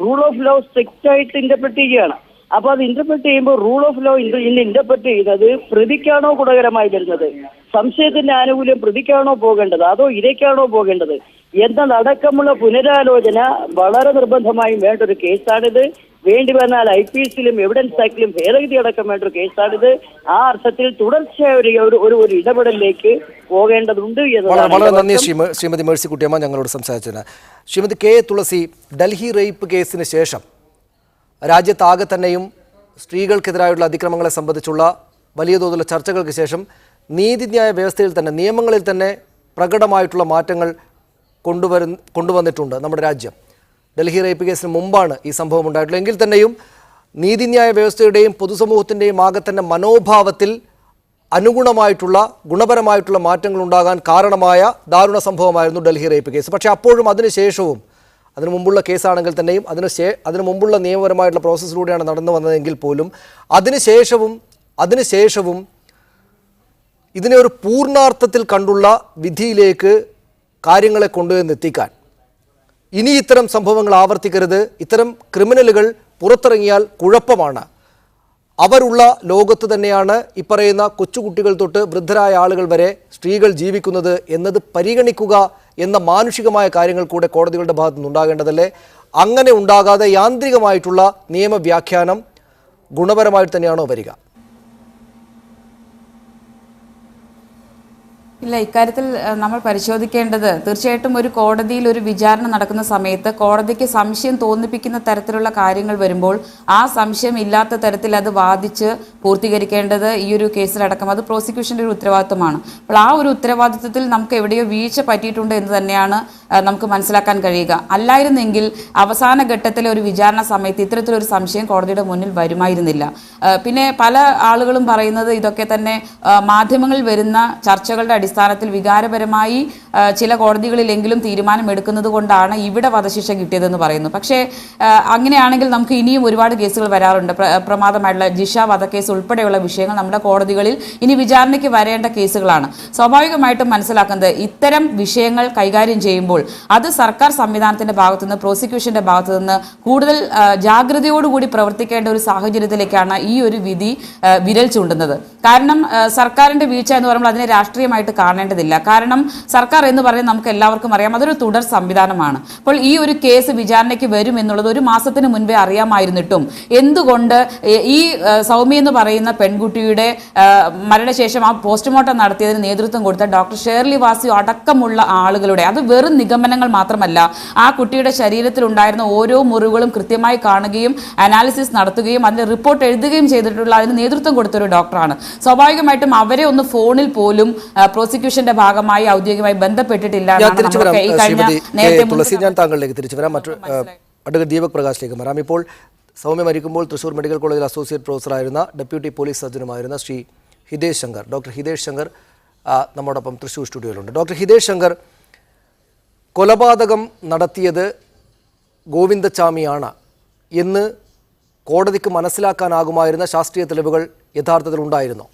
റൂൾ ഓഫ് ലോ സ്ട്രിക്റ്റ് ആയിട്ട് ഇന്റർപ്രറ്റ് ചെയ്യുകയാണ്. അപ്പൊ അത് ഇന്റർപ്രറ്റ് ചെയ്യുമ്പോൾ റൂൾ ഓഫ് ലോ ഇന്ന് ഇന്റർപ്രറ്റ് ചെയ്യുന്നത് പ്രതിക്കാണോ ഗുണകരമായി വരുന്നത്, സംശയത്തിന്റെ ആനുകൂല്യം പ്രതിക്കാണോ പോകേണ്ടത് അതോ ഇരയ്ക്കാണോ പോകേണ്ടത് എന്നതടക്കമുള്ള പുനരാലോചന വളരെ നിർബന്ധമായും വേണ്ട ഒരു കേസാണിത്. വേണ്ടി വന്നാൽ IPCയിലും എവിഡൻസ് ആക്ടിലും ഭേദഗതി അടക്കം വേണ്ട ഒരു കേസാണിത്. ആ അർത്ഥത്തിൽ തുടർച്ചയായ ഒരു ഇടപെടലിലേക്ക് പോകേണ്ടതുണ്ട് വളരെ നന്ദി ശ്രീമതി മേഴ്സിക്കുട്ടിയമ്മ ഞങ്ങളോട് സംസാരിച്ചതിന്. ശ്രീമതി K. തുളസി, ഡൽഹി റേപ്പ് കേസിന് ശേഷം രാജ്യത്താകെ തന്നെയും സ്ത്രീകൾക്കെതിരായുള്ള അതിക്രമങ്ങളെ സംബന്ധിച്ചുള്ള വലിയ തോതിലുള്ള ചർച്ചകൾക്ക് ശേഷം നീതിന്യായ വ്യവസ്ഥയിൽ തന്നെ, നിയമങ്ങളിൽ തന്നെ പ്രകടമായിട്ടുള്ള മാറ്റങ്ങൾ കൊണ്ടുവന്നിട്ടുണ്ട് നമ്മുടെ രാജ്യം. ഡൽഹി റേപ്പ് കേസിന് മുമ്പാണ് ഈ സംഭവം ഉണ്ടായിട്ടുള്ളത്. എങ്കിൽ തന്നെയും നീതിന്യായ വ്യവസ്ഥയുടെയും പൊതുസമൂഹത്തിൻ്റെയും ആകെ തന്നെ മനോഭാവത്തിൽ അനുഗുണമായിട്ടുള്ള ഗുണപരമായിട്ടുള്ള മാറ്റങ്ങൾ ഉണ്ടാകാൻ കാരണമായ ദാരുണ സംഭവമായിരുന്നു ഡൽഹി റേപ്പ് കേസ്. പക്ഷേ അപ്പോഴും അതിനുശേഷവും, അതിനു മുമ്പുള്ള കേസാണെങ്കിൽ തന്നെയും അതിനു മുമ്പുള്ള നിയമപരമായിട്ടുള്ള പ്രോസസ്സിലൂടെയാണ് നടന്നു വന്നതെങ്കിൽ പോലും അതിനുശേഷവും ഇതിനെ ഒരു പൂർണ്ണാർത്ഥത്തിൽ കണ്ടുള്ള വിധിയിലേക്ക് കാര്യങ്ങളെ കൊണ്ടുവന്നെത്തിക്കാൻ, ഇനി ഇത്തരം സംഭവങ്ങൾ ആവർത്തിക്കരുത്, ഇത്തരം ക്രിമിനലുകൾ പുറത്തിറങ്ങിയാൽ കുഴപ്പമാണ്, അവരുള്ള ലോകത്ത് തന്നെയാണ് ഈ പറയുന്ന കൊച്ചുകുട്ടികൾ തൊട്ട് വൃദ്ധരായ ആളുകൾ വരെ സ്ത്രീകൾ ജീവിക്കുന്നത് എന്നത് പരിഗണിക്കുക എന്ന മാനുഷികമായ കാര്യങ്ങൾ കൂടെ കോടതികളുടെ ഭാഗത്തു നിന്നുണ്ടാകേണ്ടതല്ലേ? അങ്ങനെ ഉണ്ടാകാതെ യാന്ത്രികമായിട്ടുള്ള നിയമവ്യാഖ്യാനം ഗുണപരമായിട്ട് തന്നെയാണോ വരിക? ഇല്ല, ഇക്കാര്യത്തിൽ നമ്മൾ പരിശോധിക്കേണ്ടത് തീർച്ചയായിട്ടും ഒരു കോടതിയിൽ ഒരു വിചാരണ നടക്കുന്ന സമയത്ത് കോടതിക്ക് സംശയം തോന്നിപ്പിക്കുന്ന തരത്തിലുള്ള കാര്യങ്ങൾ വരുമ്പോൾ ആ സംശയം ഇല്ലാത്ത തരത്തിൽ അത് വാദിച്ച് പൂർത്തീകരിക്കേണ്ടത് ഈ ഒരു കേസിലടക്കം അത് പ്രോസിക്യൂഷൻ്റെ ഒരു ഉത്തരവാദിത്വമാണ്. അപ്പോൾ ആ ഒരു ഉത്തരവാദിത്വത്തിൽ നമുക്ക് എവിടെയോ വീഴ്ച പറ്റിയിട്ടുണ്ട് എന്ന് തന്നെയാണ് നമുക്ക് മനസ്സിലാക്കാൻ കഴിയുക. അല്ലായിരുന്നെങ്കിൽ അവസാന ഘട്ടത്തിലെ ഒരു വിചാരണ സമയത്ത് ഇത്തരത്തിലൊരു സംശയം കോടതിയുടെ മുന്നിൽ വരുമായിരുന്നില്ല. പിന്നെ പല ആളുകളും പറയുന്നത് ഇതൊക്കെ തന്നെ മാധ്യമങ്ങളിൽ വരുന്ന ചർച്ചകളുടെ അടിസ്ഥാനത്തിൽ വികാരപരമായി ചില കോടതികളിലെങ്കിലും തീരുമാനമെടുക്കുന്നത് കൊണ്ടാണ് ഇവിടെ വധശിക്ഷ കിട്ടിയതെന്ന് പറയുന്നു. പക്ഷേ അങ്ങനെയാണെങ്കിൽ നമുക്ക് ഇനിയും ഒരുപാട് കേസുകൾ വരാറുണ്ട്. പ്രമാദമായിട്ടുള്ള ജിഷ വധക്കേസ് ഉൾപ്പെടെയുള്ള വിഷയങ്ങൾ നമ്മുടെ കോടതികളിൽ ഇനി വിചാരണയ്ക്ക് വരേണ്ട കേസുകളാണ്. സ്വാഭാവികമായിട്ടും മനസ്സിലാക്കുന്നത് ഇത്തരം വിഷയങ്ങൾ കൈകാര്യം ചെയ്യുമ്പോൾ അത് സർക്കാർ സംവിധാനത്തിന്റെ ഭാഗത്തുനിന്ന് പ്രോസിക്യൂഷന്റെ ഭാഗത്തുനിന്ന് കൂടുതൽ ജാഗ്രതയോടുകൂടി പ്രവർത്തിക്കേണ്ട ഒരു സാഹചര്യത്തിലേക്കാണ് ഈ ഒരു വിധി വിരൽ ചൂണ്ടുന്നത്. കാരണം സർക്കാരിന്റെ വീഴ്ച എന്ന് പറയുമ്പോൾ അതിനെ രാഷ്ട്രീയമായിട്ട് കാണേണ്ടതില്ല. കാരണം സർക്കാർ എന്ന് പറയുന്നത് നമുക്ക് എല്ലാവർക്കും അറിയാം, അതൊരു തുടർ സംവിധാനമാണ്. അപ്പോൾ ഈ ഒരു കേസ് വിചാരണയ്ക്ക് വരും എന്നുള്ളത് ഒരു മാസത്തിന് മുൻപേ അറിയാമായിരുന്നിട്ടും എന്തുകൊണ്ട് ഈ സൗമ്യ എന്ന് പറയുന്ന പെൺകുട്ടിയുടെ മരണശേഷം ആ പോസ്റ്റ്മോർട്ടം നടത്തിയതിന് നേതൃത്വം കൊടുത്ത ഡോക്ടർ ഷേർലി വാസു അടക്കമുള്ള ആളുകളുടെ അത് വെറും നിഗമനങ്ങൾ മാത്രമല്ല, ആ കുട്ടിയുടെ ശരീരത്തിൽ ഉണ്ടായിരുന്ന ഓരോ മുറിവുകളും കൃത്യമായി കാണുകയും അനാലിസിസ് നടത്തുകയും അതിന്റെ റിപ്പോർട്ട് എഴുതുകയും ചെയ്തിട്ടുള്ള അതിന് നേതൃത്വം കൊടുത്തൊരു ഡോക്ടറാണ്. സ്വാഭാവികമായിട്ടും അവരെ ഒന്ന് ഫോണിൽ പോലും പ്രോസിക്യൂഷന്റെ ഭാഗമായി ഔദ്യോഗികമായി ബന്ധപ്പെട്ടിട്ടില്ല. ഞാൻ താങ്കളിലേക്ക് തിരിച്ചു വരാം. അഡ്വക്കേറ്റ് ദീപക് പ്രകാശിലേക്ക് വരാം. ഇപ്പോൾ സൗമ്യ മരിക്കുമ്പോൾ തൃശൂർ മെഡിക്കൽ കോളേജിൽ അസോസിയേറ്റ് പ്രൊഫസറായിരുന്ന ഡെപ്യൂട്ടി പോലീസ് സർജനുമായിരുന്ന ശ്രീ ഹിതേഷ് ശങ്കർ, ഡോക്ടർ ഹിതേഷ് ശങ്കർ നമ്മോടൊപ്പം തൃശൂർ സ്റ്റുഡിയോയിലുണ്ട്. ഡോക്ടർ ഹിതേഷ് ശങ്കർ, കൊലപാതകം നടത്തിയത് ഗോവിന്ദച്ചാമിയാണ് എന്ന് കോടതിക്ക് മനസ്സിലാക്കാനാകുമായിരുന്ന ശാസ്ത്രീയ തെളിവുകൾ യഥാർത്ഥത്തിൽ ഉണ്ടായിരുന്നോ?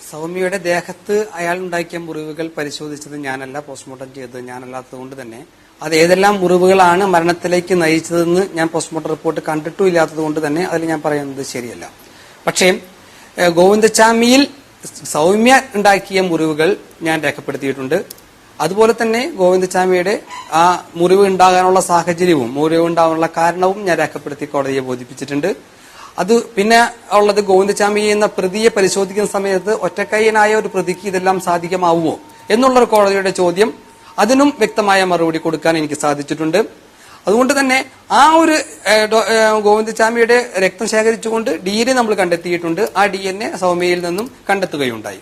സൗമ്യയുടെ ദേഹത്ത് അയാൾ ഉണ്ടാക്കിയ മുറിവുകൾ പരിശോധിച്ചത് ഞാനല്ല, പോസ്റ്റ്മോർട്ടം ചെയ്തത് ഞാനല്ലാത്തത് കൊണ്ട് തന്നെ അത് ഏതെല്ലാം മുറിവുകളാണ് മരണത്തിലേക്ക് നയിച്ചതെന്ന് ഞാൻ പോസ്റ്റ്മോർട്ടം റിപ്പോർട്ട് കണ്ടിട്ടും ഇല്ലാത്തത് കൊണ്ട് തന്നെ അതിൽ ഞാൻ പറയുന്നത് ശരിയല്ല. പക്ഷേ ഗോവിന്ദച്ചാമിയിൽ സൗമ്യ ഉണ്ടാക്കിയ മുറിവുകൾ ഞാൻ രേഖപ്പെടുത്തിയിട്ടുണ്ട്. അതുപോലെ തന്നെ ഗോവിന്ദച്ചാമിയുടെ ആ മുറിവ് ഉണ്ടാകാനുള്ള സാഹചര്യവും മുറിവ് ഉണ്ടാകാനുള്ള കാരണവും ഞാൻ രേഖപ്പെടുത്തി കോടതിയെ ബോധിപ്പിച്ചിട്ടുണ്ട്. അത് പിന്നെ ഉള്ളത് ഗോവിന്ദച്ചാമി എന്ന പ്രതിയെ പരിശോധിക്കുന്ന സമയത്ത് ഒറ്റക്കൈയനായ ഒരു പ്രതിക്ക് ഇതെല്ലാം സാധികമാവുമോ എന്നുള്ളൊരു കോടതിയുടെ ചോദ്യം, അതിനും വ്യക്തമായ മറുപടി കൊടുക്കാൻ എനിക്ക് സാധിച്ചിട്ടുണ്ട്. അതുകൊണ്ട് തന്നെ ആ ഒരു ഗോവിന്ദച്ചാമിയുടെ രക്തം ശേഖരിച്ചുകൊണ്ട് DNA നമ്മൾ കണ്ടെത്തിയിട്ടുണ്ട്. ആ DNA സൗമ്യയിൽ നിന്നും കണ്ടെത്തുകയുണ്ടായി.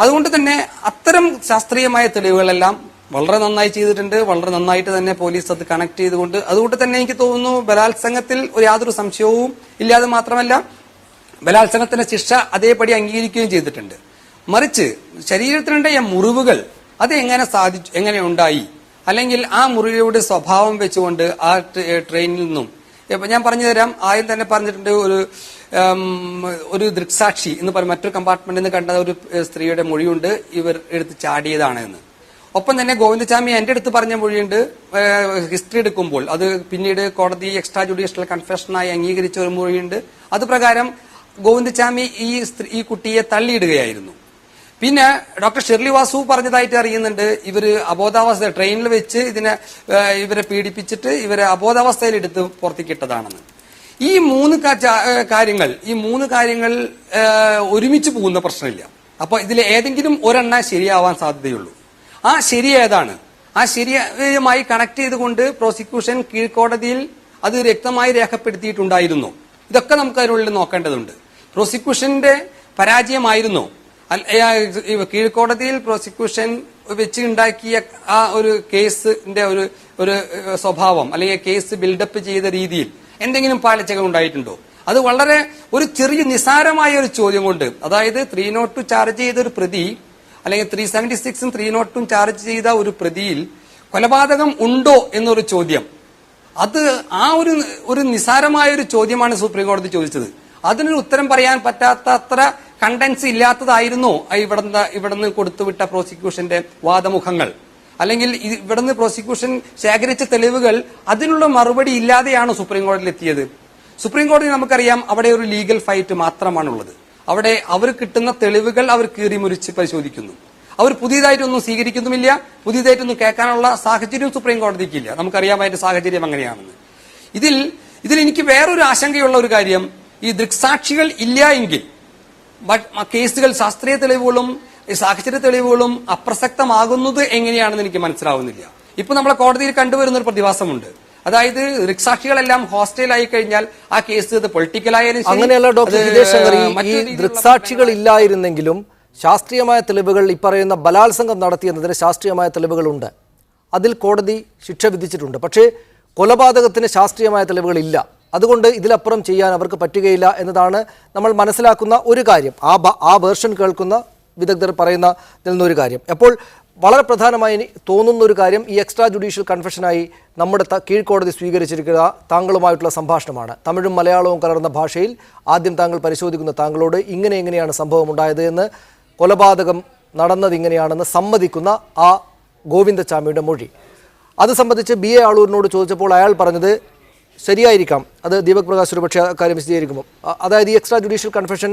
അതുകൊണ്ട് തന്നെ അത്തരം ശാസ്ത്രീയമായ തെളിവുകളെല്ലാം വളരെ നന്നായി ചെയ്തിട്ടുണ്ട്. വളരെ നന്നായിട്ട് തന്നെ പോലീസ് അത് കണക്ട് ചെയ്തുകൊണ്ട്, അതുകൊണ്ട് തന്നെ എനിക്ക് തോന്നുന്നു ബലാത്സംഗത്തിൽ യാതൊരു സംശയവും ഇല്ലാതെ മാത്രമല്ല ബലാത്സംഗത്തിന്റെ ശിക്ഷ അതേപടി അംഗീകരിക്കുകയും ചെയ്തിട്ടുണ്ട്. മറിച്ച് ശരീരത്തിലുണ്ടായ മുറിവുകൾ അത് എങ്ങനെ ഉണ്ടായി, അല്ലെങ്കിൽ ആ മുറിയുടെ സ്വഭാവം വെച്ചുകൊണ്ട് ആ ട്രെയിനിൽ നിന്നും ഞാൻ പറഞ്ഞു തരാം. ആദ്യം തന്നെ പറഞ്ഞിട്ടുണ്ട് ഒരു ദൃക്സാക്ഷി എന്ന് പറയും, മറ്റൊരു കമ്പാർട്ട്മെന്റിൽ നിന്ന് കണ്ട ഒരു സ്ത്രീയുടെ മൊഴിയുണ്ട് ഇവർ എടുത്ത് ചാടിയതാണ് എന്ന്. ഒപ്പം തന്നെ ഗോവിന്ദച്ചാമി എന്റെ അടുത്ത് പറഞ്ഞ മൊഴിയുണ്ട്, ഹിസ്റ്ററി എടുക്കുമ്പോൾ അത് പിന്നീട് കോടതി എക്സ്ട്രാ ജുഡീഷ്യൽ കൺഫെഷനായി അംഗീകരിച്ച ഒരു മൊഴിയുണ്ട്. അത് പ്രകാരം ഗോവിന്ദച്ചാമി ഈ കുട്ടിയെ തള്ളിയിടുകയായിരുന്നു. പിന്നെ ഡോക്ടർ ഷെർലി വാസു പറഞ്ഞതായിട്ട് അറിയുന്നുണ്ട്, ഇവര് അബോധാവസ്ഥ ട്രെയിനിൽ വെച്ച് ഇവരെ പീഡിപ്പിച്ചിട്ട് ഇവരെ അബോധാവസ്ഥയിൽ എടുത്ത് പുറത്തേക്കിട്ടതാണെന്ന്. ഈ മൂന്ന് കാര്യങ്ങൾ ഒരുമിച്ച് പോകുന്ന പ്രശ്നമില്ല. അപ്പൊ ഇതിൽ ഏതെങ്കിലും ഒരെണ്ണം ശരിയാവാൻ സാധ്യതയുള്ളൂ. ആ ശരി ഏതാണ്? ആ ശരിയുമായി കണക്ട് ചെയ്തുകൊണ്ട് പ്രോസിക്യൂഷൻ കീഴ്ക്കോടതിയിൽ അത് വ്യക്തമായി രേഖപ്പെടുത്തിയിട്ടുണ്ടായിരുന്നു. ഇതൊക്കെ നമുക്ക് അതിനുള്ളിൽ നോക്കേണ്ടതുണ്ട്. പ്രോസിക്യൂഷന്റെ പരാജയമായിരുന്നോ, കീഴ്ക്കോടതിയിൽ പ്രോസിക്യൂഷൻ വെച്ച് ഉണ്ടാക്കിയ ആ ഒരു കേസിന്റെ ഒരു സ്വഭാവം അല്ലെങ്കിൽ കേസ് ബിൽഡപ്പ് ചെയ്ത രീതിയിൽ എന്തെങ്കിലും പാളിച്ചകൾ ഉണ്ടായിട്ടുണ്ടോ? അത് വളരെ ഒരു ചെറിയ നിസാരമായ ഒരു ചോദ്യം കൊണ്ട്, അതായത് 302 ചാർജ് ചെയ്ത ഒരു പ്രതി അല്ലെങ്കിൽ 376ഉം 302ഉം ചാർജ് ചെയ്ത ഒരു പ്രതിയിൽ കൊലപാതകം ഉണ്ടോ എന്നൊരു ചോദ്യം, അത് ആ ഒരു നിസാരമായ ഒരു ചോദ്യമാണ് സുപ്രീം കോടതി ചോദിച്ചത്. അതിനൊരു ഉത്തരം പറയാൻ പറ്റാത്ത അത്ര കണ്ടൻസ് ഇല്ലാത്തതായിരുന്നോ ഇവിടുന്ന് കൊടുത്തുവിട്ട പ്രോസിക്യൂഷന്റെ വാദമുഖങ്ങൾ, അല്ലെങ്കിൽ ഇവിടുന്ന് പ്രോസിക്യൂഷൻ ശേഖരിച്ച തെളിവുകൾ അതിനുള്ള മറുപടി ഇല്ലാതെയാണ് സുപ്രീം കോടതിയിൽ എത്തിയത്. സുപ്രീം കോടതി നമുക്കറിയാം അവിടെ ഒരു ലീഗൽ ഫൈറ്റ് മാത്രമാണുള്ളത്. അവിടെ അവർ കിട്ടുന്ന തെളിവുകൾ അവർ കീറിമുറിച്ച് പരിശോധിക്കുന്നു. അവർ പുതിയതായിട്ടൊന്നും സ്വീകരിക്കുന്നുമില്ല, പുതിയതായിട്ടൊന്നും കേൾക്കാനുള്ള സാഹചര്യം സുപ്രീം കോടതിക്കില്ല. നമുക്കറിയാം അതിന്റെ സാഹചര്യം അങ്ങനെയാണെന്ന്. ഇതിൽ എനിക്ക് വേറൊരു ആശങ്കയുള്ള ഒരു കാര്യം, ഈ ദൃക്സാക്ഷികൾ ഇല്ല എങ്കിൽ കേസുകൾ ശാസ്ത്രീയ തെളിവുകളും സാഹചര്യ തെളിവുകളും അപ്രസക്തമാകുന്നത് എങ്ങനെയാണെന്ന് എനിക്ക് മനസ്സിലാവുന്നില്ല. ഇപ്പൊ നമ്മളെ കോടതിയിൽ കണ്ടുവരുന്ന ഒരു പ്രതിഭാസമുണ്ട്. അതായത് ദൃക്സാക്ഷികളെല്ലാം ഹോസ്റ്റലായി കഴിഞ്ഞാൽ ആ കേസ് പൊളിറ്റിക്കലായാലും അങ്ങനെയല്ല ഡോക്ടർ ഹിതേഷ് ശങ്കർ. ഈ ദൃക്സാക്ഷികൾ ഇല്ലായിരുന്നെങ്കിലും ശാസ്ത്രീയമായ തെളിവുകൾ, ഈ പറയുന്ന ബലാത്സംഗം നടത്തിയെന്നതിന് ശാസ്ത്രീയമായ തെളിവുകളുണ്ട്. അതിൽ കോടതി ശിക്ഷ വിധിച്ചിട്ടുണ്ട്. പക്ഷേ കൊലപാതകത്തിന് ശാസ്ത്രീയമായ തെളിവുകളില്ല. അതുകൊണ്ട് ഇതിലപ്പുറം ചെയ്യാൻ അവർക്ക് പറ്റുകയില്ല എന്നതാണ് നമ്മൾ മനസ്സിലാക്കുന്ന ഒരു കാര്യം. ആ വേർഷൻ കേൾക്കുന്ന വിദഗ്ധർ പറയുന്നതിൽ നിന്നൊരു കാര്യം. അപ്പോൾ വളരെ പ്രധാനമായി തോന്നുന്ന ഒരു കാര്യം, ഈ എക്സ്ട്രാ ജുഡീഷ്യൽ കൺഫെഷനായി നമ്മുടെ കീഴ്ക്കോടതി സ്വീകരിച്ചിരിക്കുന്ന താങ്കളുമായിട്ടുള്ള സംഭാഷണമാണ്. തമിഴും മലയാളവും കലർന്ന ഭാഷയിൽ ആദ്യം താങ്കൾ പരിശോധിക്കുന്ന താങ്കളോട് എങ്ങനെയാണ് സംഭവം ഉണ്ടായത് എന്ന്, കൊലപാതകം നടന്നത് ഇങ്ങനെയാണെന്ന് സമ്മതിക്കുന്ന ആ ഗോവിന്ദച്ചാമിയുടെ മൊഴി. അത് സംബന്ധിച്ച് BA ആളൂരിനോട് ചോദിച്ചപ്പോൾ അയാൾ പറഞ്ഞത് ശരിയായിരിക്കാം, അത് ദീപക് പ്രകാശ് ഒരു പക്ഷേ കാര്യം വിശദീകരിക്കുമ്പോൾ, അതായത് ഈ എക്സ്ട്രാ ജുഡീഷ്യൽ കൺഫെഷൻ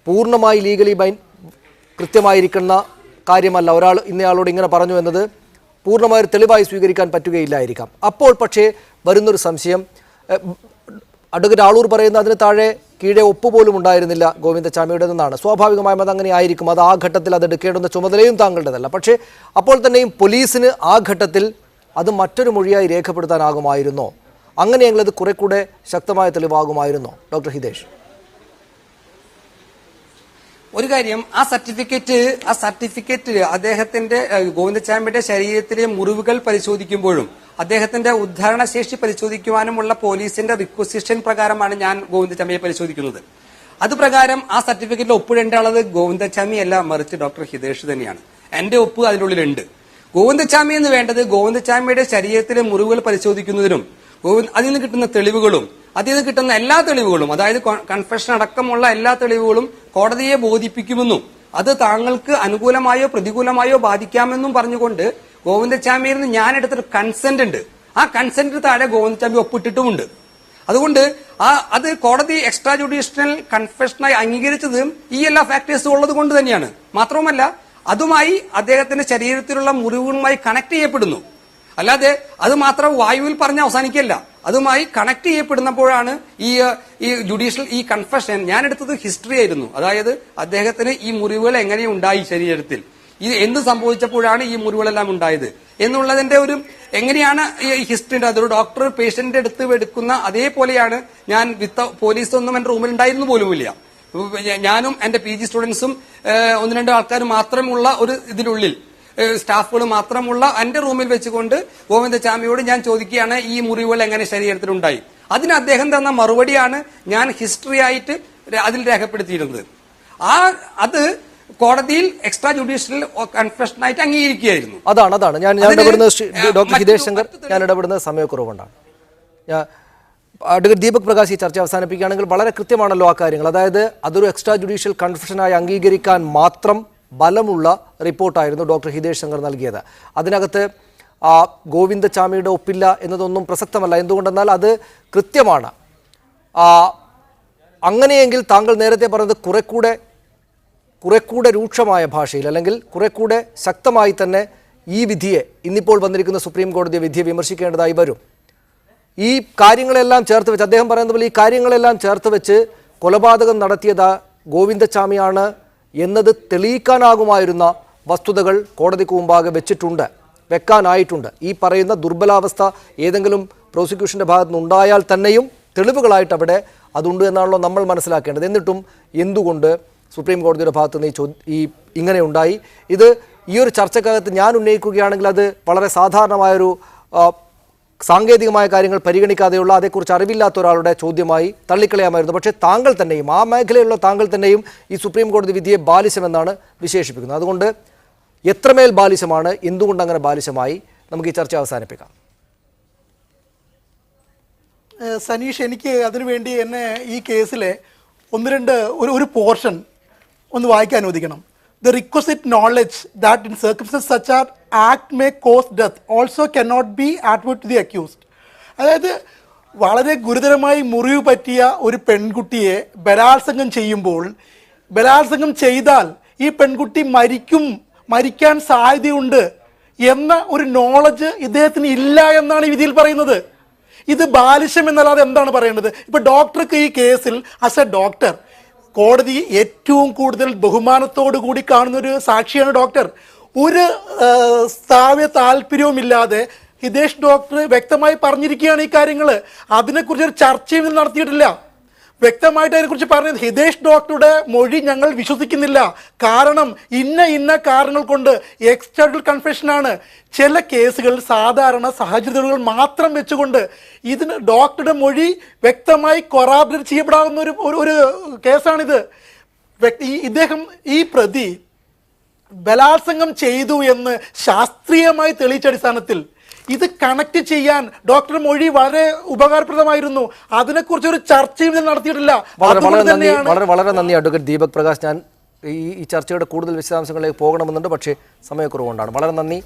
പൂർണ്ണമായി ലീഗലി കൃത്യമായിരിക്കുന്ന കാര്യമല്ല. ഒരാൾ ഇന്നയാളോട് ഇങ്ങനെ പറഞ്ഞു എന്നത് പൂർണ്ണമായൊരു തെളിവായി സ്വീകരിക്കാൻ പറ്റുകയില്ലായിരിക്കാം. അപ്പോൾ പക്ഷേ വരുന്നൊരു സംശയം, അഡ്വക്കേറ്റ് ആളൂർ പറയുന്ന അതിന് താഴെ കീഴെ ഒപ്പുപോലും ഉണ്ടായിരുന്നില്ല ഗോവിന്ദച്ചാമിയുടേതെന്നാണ്. സ്വാഭാവികമായും അതങ്ങനെ ആയിരിക്കും. അത് ആ ഘട്ടത്തിൽ അത് എടുക്കേണ്ടുന്ന ചുമതലയും താങ്കളുടേതല്ല. പക്ഷേ അപ്പോൾ തന്നെയും പോലീസിന് ആ ഘട്ടത്തിൽ അത് മറ്റൊരു മൊഴിയായി രേഖപ്പെടുത്താനാകുമായിരുന്നോ? അങ്ങനെയെങ്കിൽ അത് കുറെ കൂടെ ശക്തമായ തെളിവാകുമായിരുന്നോ ഡോക്ടർ ഹിതേഷ്? ഒരു കാര്യം, ആ സർട്ടിഫിക്കറ്റ് അദ്ദേഹത്തിന്റെ ഗോവിന്ദച്ചാമിയുടെ ശരീരത്തിലെ മുറിവുകൾ പരിശോധിക്കുമ്പോഴും അദ്ദേഹത്തിന്റെ ഉദ്ധാരണശേഷി പരിശോധിക്കുവാനുമുള്ള പോലീസിന്റെ റിക്വസിഷൻ പ്രകാരമാണ് ഞാൻ ഗോവിന്ദച്ചാമിയെ പരിശോധിക്കുന്നത്. അതുപ്രകാരം ആ സർട്ടിഫിക്കറ്റിൽ ഒപ്പിടേണ്ട ആളത് ഗോവിന്ദച്ചാമി അല്ല, മറിച്ച് ഡോക്ടർ ഹിതേഷ് തന്നെയാണ്. എന്റെ ഒപ്പ് അതിനുള്ളിലുണ്ട്. ഗോവിന്ദച്ചാമി എന്ന് വേണ്ടത് ഗോവിന്ദച്ചാമിയുടെ ശരീരത്തിലെ മുറിവുകൾ പരിശോധിക്കുന്നതിനും അതിൽ നിന്ന് കിട്ടുന്ന തെളിവുകളും അതിൽ നിന്ന് കിട്ടുന്ന എല്ലാ തെളിവുകളും, അതായത് കൺഫെഷൻ അടക്കമുള്ള എല്ലാ തെളിവുകളും കോടതിയെ ബോധിപ്പിക്കുമെന്നും അത് താങ്കൾക്ക് അനുകൂലമായോ പ്രതികൂലമായോ ബാധിക്കാമെന്നും പറഞ്ഞുകൊണ്ട് ഗോവിന്ദച്ചാമിയിൽ നിന്ന് ഞാൻ എടുത്തൊരു കൺസെന്റ് ഉണ്ട്. ആ കൺസെന്റിന് താഴെ ഗോവിന്ദച്ചാമി ഒപ്പിട്ടിട്ടുമുണ്ട്. അതുകൊണ്ട് അത് കോടതി എക്സ്ട്രാ ജുഡീഷ്യൽ കൺഫെഷനായി അംഗീകരിച്ചത് ഈ എല്ലാ ഫാക്ടേഴ്സും ഉള്ളത് കൊണ്ട് തന്നെയാണ്. മാത്രവുമല്ല, അതുമായി അദ്ദേഹത്തിന്റെ ശരീരത്തിലുള്ള മുറിവുകളുമായി കണക്ട് ചെയ്യപ്പെടുന്നു. അല്ലാതെ അത് മാത്രം വായുവിൽ പറഞ്ഞ് അവസാനിക്കല്ല, അതുമായി കണക്ട് ചെയ്യപ്പെടുന്നപ്പോഴാണ് ഈ ജുഡീഷ്യൽ ഈ കൺഫെഷൻ. ഞാൻ എടുത്തത് ഹിസ്റ്ററി ആയിരുന്നു. അതായത് അദ്ദേഹത്തിന് ഈ മുറിവുകൾ എങ്ങനെ ഉണ്ടായി, ശരീരത്തിൽ ഇത് എന്ത് സംഭവിച്ചപ്പോഴാണ് ഈ മുറിവുകളെല്ലാം ഉണ്ടായത് എന്നുള്ളതിന്റെ ഒരു എങ്ങനെയാണ് ഈ ഹിസ്റ്ററി. അതൊരു ഡോക്ടർ പേഷ്യന്റിന്റെ അടുത്ത് എടുക്കുന്ന അതേപോലെയാണ് ഞാൻ. പോലീസ് ഒന്നും എന്റെ റൂമിൽ ഉണ്ടായിരുന്നു പോലുമില്ല. ഞാനും എന്റെ PG സ്റ്റുഡൻസും 1-2 ആൾക്കാർ മാത്രമുള്ള ഒരു ഇതിനുള്ളിൽ, സ്റ്റാഫുകൾ മാത്രമുള്ള എന്റെ റൂമിൽ വെച്ചുകൊണ്ട് ഗോവിന്ദച്ചാമിയോട് ഞാൻ ചോദിക്കുകയാണ് ഈ മുറിവുകൾ എങ്ങനെ ശരീരത്തിലുണ്ടായി. അതിന് അദ്ദേഹം തന്ന മറുപടിയാണ് ഞാൻ ഹിസ്റ്ററി ആയിട്ട് അതിൽ രേഖപ്പെടുത്തിയിരുന്നത്. അത് കോടതിയിൽ എക്സ്ട്രാ ജുഡീഷ്യൽ കൺഫെഷനായിട്ട് അംഗീകരിക്കുകയായിരുന്നു. അതാണ് ഞാൻ ഇടപെടുന്നത് ഡോക്ടർ ഹിതേഷ് ശങ്കർ, ഞാൻ ഇടപെടുന്നത് സമയക്കുറവുകൊണ്ടാണ്. അഡ്വക്കേറ്റ് ദീപക് പ്രകാശ് ഈ ചർച്ച അവസാനിപ്പിക്കുകയാണെങ്കിൽ വളരെ കൃത്യമാണല്ലോ ആ കാര്യങ്ങൾ. അതായത് അതൊരു എക്സ്ട്രാ ജുഡീഷ്യൽ കൺഫെഷനായി അംഗീകരിക്കാൻ മാത്രം ബലമുള്ള റിപ്പോർട്ടായിരുന്നു ഡോക്ടർ ഹിതേഷ് ശങ്കർ നൽകിയത്. അതിനകത്ത് ഗോവിന്ദച്ചാമിയുടെ ഒപ്പില്ല എന്നതൊന്നും പ്രസക്തമല്ല. എന്തുകൊണ്ടെന്നാൽ അത് കൃത്യമാണ്. അങ്ങനെയെങ്കിൽ താങ്കൾ നേരത്തെ പറഞ്ഞത് കുറെക്കൂടെ രൂക്ഷമായ ഭാഷയിൽ, അല്ലെങ്കിൽ കുറെക്കൂടെ ശക്തമായി തന്നെ ഈ വിധിയെ, ഇന്നിപ്പോൾ വന്നിരിക്കുന്ന സുപ്രീം കോടതി വിധിയെ വിമർശിക്കേണ്ടതായി വരും. ഈ കാര്യങ്ങളെല്ലാം ചേർത്ത് വെച്ച്, അദ്ദേഹം പറയുന്നത് പോലെ ഈ കാര്യങ്ങളെല്ലാം ചേർത്ത് വെച്ച് കൊലപാതകം നടത്തിയത് ഗോവിന്ദച്ചാമിയാണ് എന്നത് തെളിയിക്കാനാകുമായിരുന്ന വസ്തുതകൾ കോടതിക്ക് മുമ്പാകെ വെക്കാനായിട്ടുണ്ട്. ഈ പറയുന്ന ദുർബലാവസ്ഥ ഏതെങ്കിലും പ്രോസിക്യൂഷൻ്റെ ഭാഗത്തു നിന്നുണ്ടായാൽ തന്നെയും തെളിവുകളായിട്ട് അവിടെ അതുണ്ട് എന്നാണല്ലോ നമ്മൾ മനസ്സിലാക്കേണ്ടത്. എന്നിട്ടും എന്തുകൊണ്ട് സുപ്രീം കോടതിയുടെ ഭാഗത്ത് നിന്ന് ഈ ഇങ്ങനെ ഉണ്ടായി? ഇത് ഈ ഒരു ചർച്ചക്കകത്ത് ഞാൻ ഉന്നയിക്കുകയാണെങ്കിൽ അത് വളരെ സാധാരണമായൊരു സാങ്കേതികമായ കാര്യങ്ങൾ പരിഗണിക്കാതെയുള്ള, അതേക്കുറിച്ച് അറിവില്ലാത്ത ഒരാളുടെ ചോദ്യമായി തള്ളിക്കളയാമായിരുന്നു. പക്ഷേ താങ്കൾ തന്നെയും, ആ മേഖലയിലുള്ള താങ്കൾ തന്നെയും ഈ സുപ്രീം കോടതി വിധിയെ ബാലിശമെന്നാണ് വിശേഷിപ്പിക്കുന്നത്. അതുകൊണ്ട് എത്രമേൽ ബാലിശമാണ്, എന്തുകൊണ്ട് അങ്ങനെ ബാലിശമായി, നമുക്ക് ഈ ചർച്ച അവസാനിപ്പിക്കാം. സനീഷ്, എനിക്ക് അതിനുവേണ്ടി എന്നെ ഈ കേസിലെ ഒരു പോർഷൻ ഒന്ന് വായിക്കാൻ അനുവദിക്കണം. The requisite knowledge that in circumstances such as act may cause death also cannot be attributed to the accused. അതായത് വളരെ ഗുരുതരമായി മുറിവ് പറ്റിയ ഒരു പെൺകുട്ടിയെ ബലാത്സംഗം ചെയ്യുമ്പോൾ, ബലാത്സംഗം ചെയ്താൽ ഈ പെൺകുട്ടി മരിക്കാൻ സാധ്യതയുണ്ട് എന്ന ഒരു നോളജ് ഇദ്ദേഹത്തിന് ഇല്ല എന്നാണ് ഈ വിധിയിൽ പറയുന്നത്. ഇത് ബാലിശം എന്നല്ലാതെ എന്താണ് പറയേണ്ടത്? ഇപ്പൊ ഡോക്ടർക്ക് ഈ കേസിൽ ആസ് എ ഡോക്ടർ കോടതി ഏറ്റവും കൂടുതൽ ബഹുമാനത്തോടു കൂടി കാണുന്ന ഒരു സാക്ഷിയാണ് ഡോക്ടർ. ഒരു സ്ഥാവ്യ താല്പര്യവുമില്ലാതെ ഹിതേഷ് ഡോക്ടർ വ്യക്തമായി പറഞ്ഞിരിക്കുകയാണ് ഈ കാര്യങ്ങൾ. അതിനെക്കുറിച്ച് ഒരു ചർച്ചയും നടത്തിയിട്ടില്ല. വ്യക്തമായിട്ട് അതിനെക്കുറിച്ച് പറഞ്ഞത് ഹിതേഷ് ഡോക്ടറുടെ മൊഴി ഞങ്ങൾ വിശ്വസിക്കുന്നില്ല, കാരണം ഇന്ന കാരണങ്ങൾ കൊണ്ട് എക്സ്റ്റേണൽ കൺഫെഷനാണ്. ചില കേസുകൾ സാധാരണ സാഹചര്യങ്ങൾ മാത്രം വെച്ചുകൊണ്ട് ഇതിന് ഡോക്ടറുടെ മൊഴി വ്യക്തമായി കൊറാബറേറ്റ് ചെയ്യപ്പെടാവുന്ന ഒരു കേസാണിത്. ഇദ്ദേഹം ഈ പ്രതി ബലാത്സംഗം ചെയ്തു എന്ന് ശാസ്ത്രീയമായി തെളിയിച്ച അടിസ്ഥാനത്തിൽ ഇത് കണക്ട് ചെയ്യാൻ ഡോക്ടർ മൊഴി വളരെ ഉപകാരപ്രദമായിരുന്നു. അതിനെക്കുറിച്ച് ഒരു ചർച്ചയും നടത്തിയിട്ടില്ല. വളരെ നന്ദി അഡ്വക്കേറ്റ് ദീപക് പ്രകാശ്. ഞാൻ ഈ ചർച്ചയുടെ കൂടുതൽ വിശദാംശങ്ങളിലേക്ക് പോകണമെന്നുണ്ട്, പക്ഷേ സമയക്കുറവുകൊണ്ടാണ്. വളരെ നന്ദി.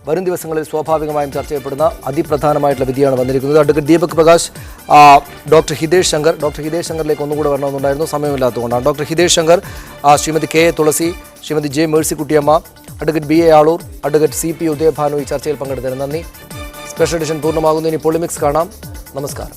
വരും ദിവസങ്ങളിൽ സ്വാഭാവികമായും ചർച്ച ചെയ്യപ്പെടുന്ന അതിപ്രധാനമായിട്ടുള്ള വിധിയാണ് വന്നിരിക്കുന്നത്. അഡ്വക്കേറ്റ് ദീപക് പ്രകാശ്, ഡോക്ടർ ഹിതേഷ് ശങ്കറിലേക്ക് ഒന്നുകൂടെ വരണമെന്നുണ്ടായിരുന്നു, സമയമില്ലാത്തതുകൊണ്ടാണ്. Doctor Hitesh Shankar, Shrimati K A Thulasi, Shrimati J Mercykuttyamma, advocate B A Aloor, advocate C P Udayabhanu ഈ ചർച്ചയിൽ പങ്കെടുത്തതിന് നന്ദി. സ്പെഷ്യൽ എഡിഷൻ പൂർണ്ണമാകുന്നു. ഇനി പൊളിമിക്സ് കാണാം. നമസ്കാരം.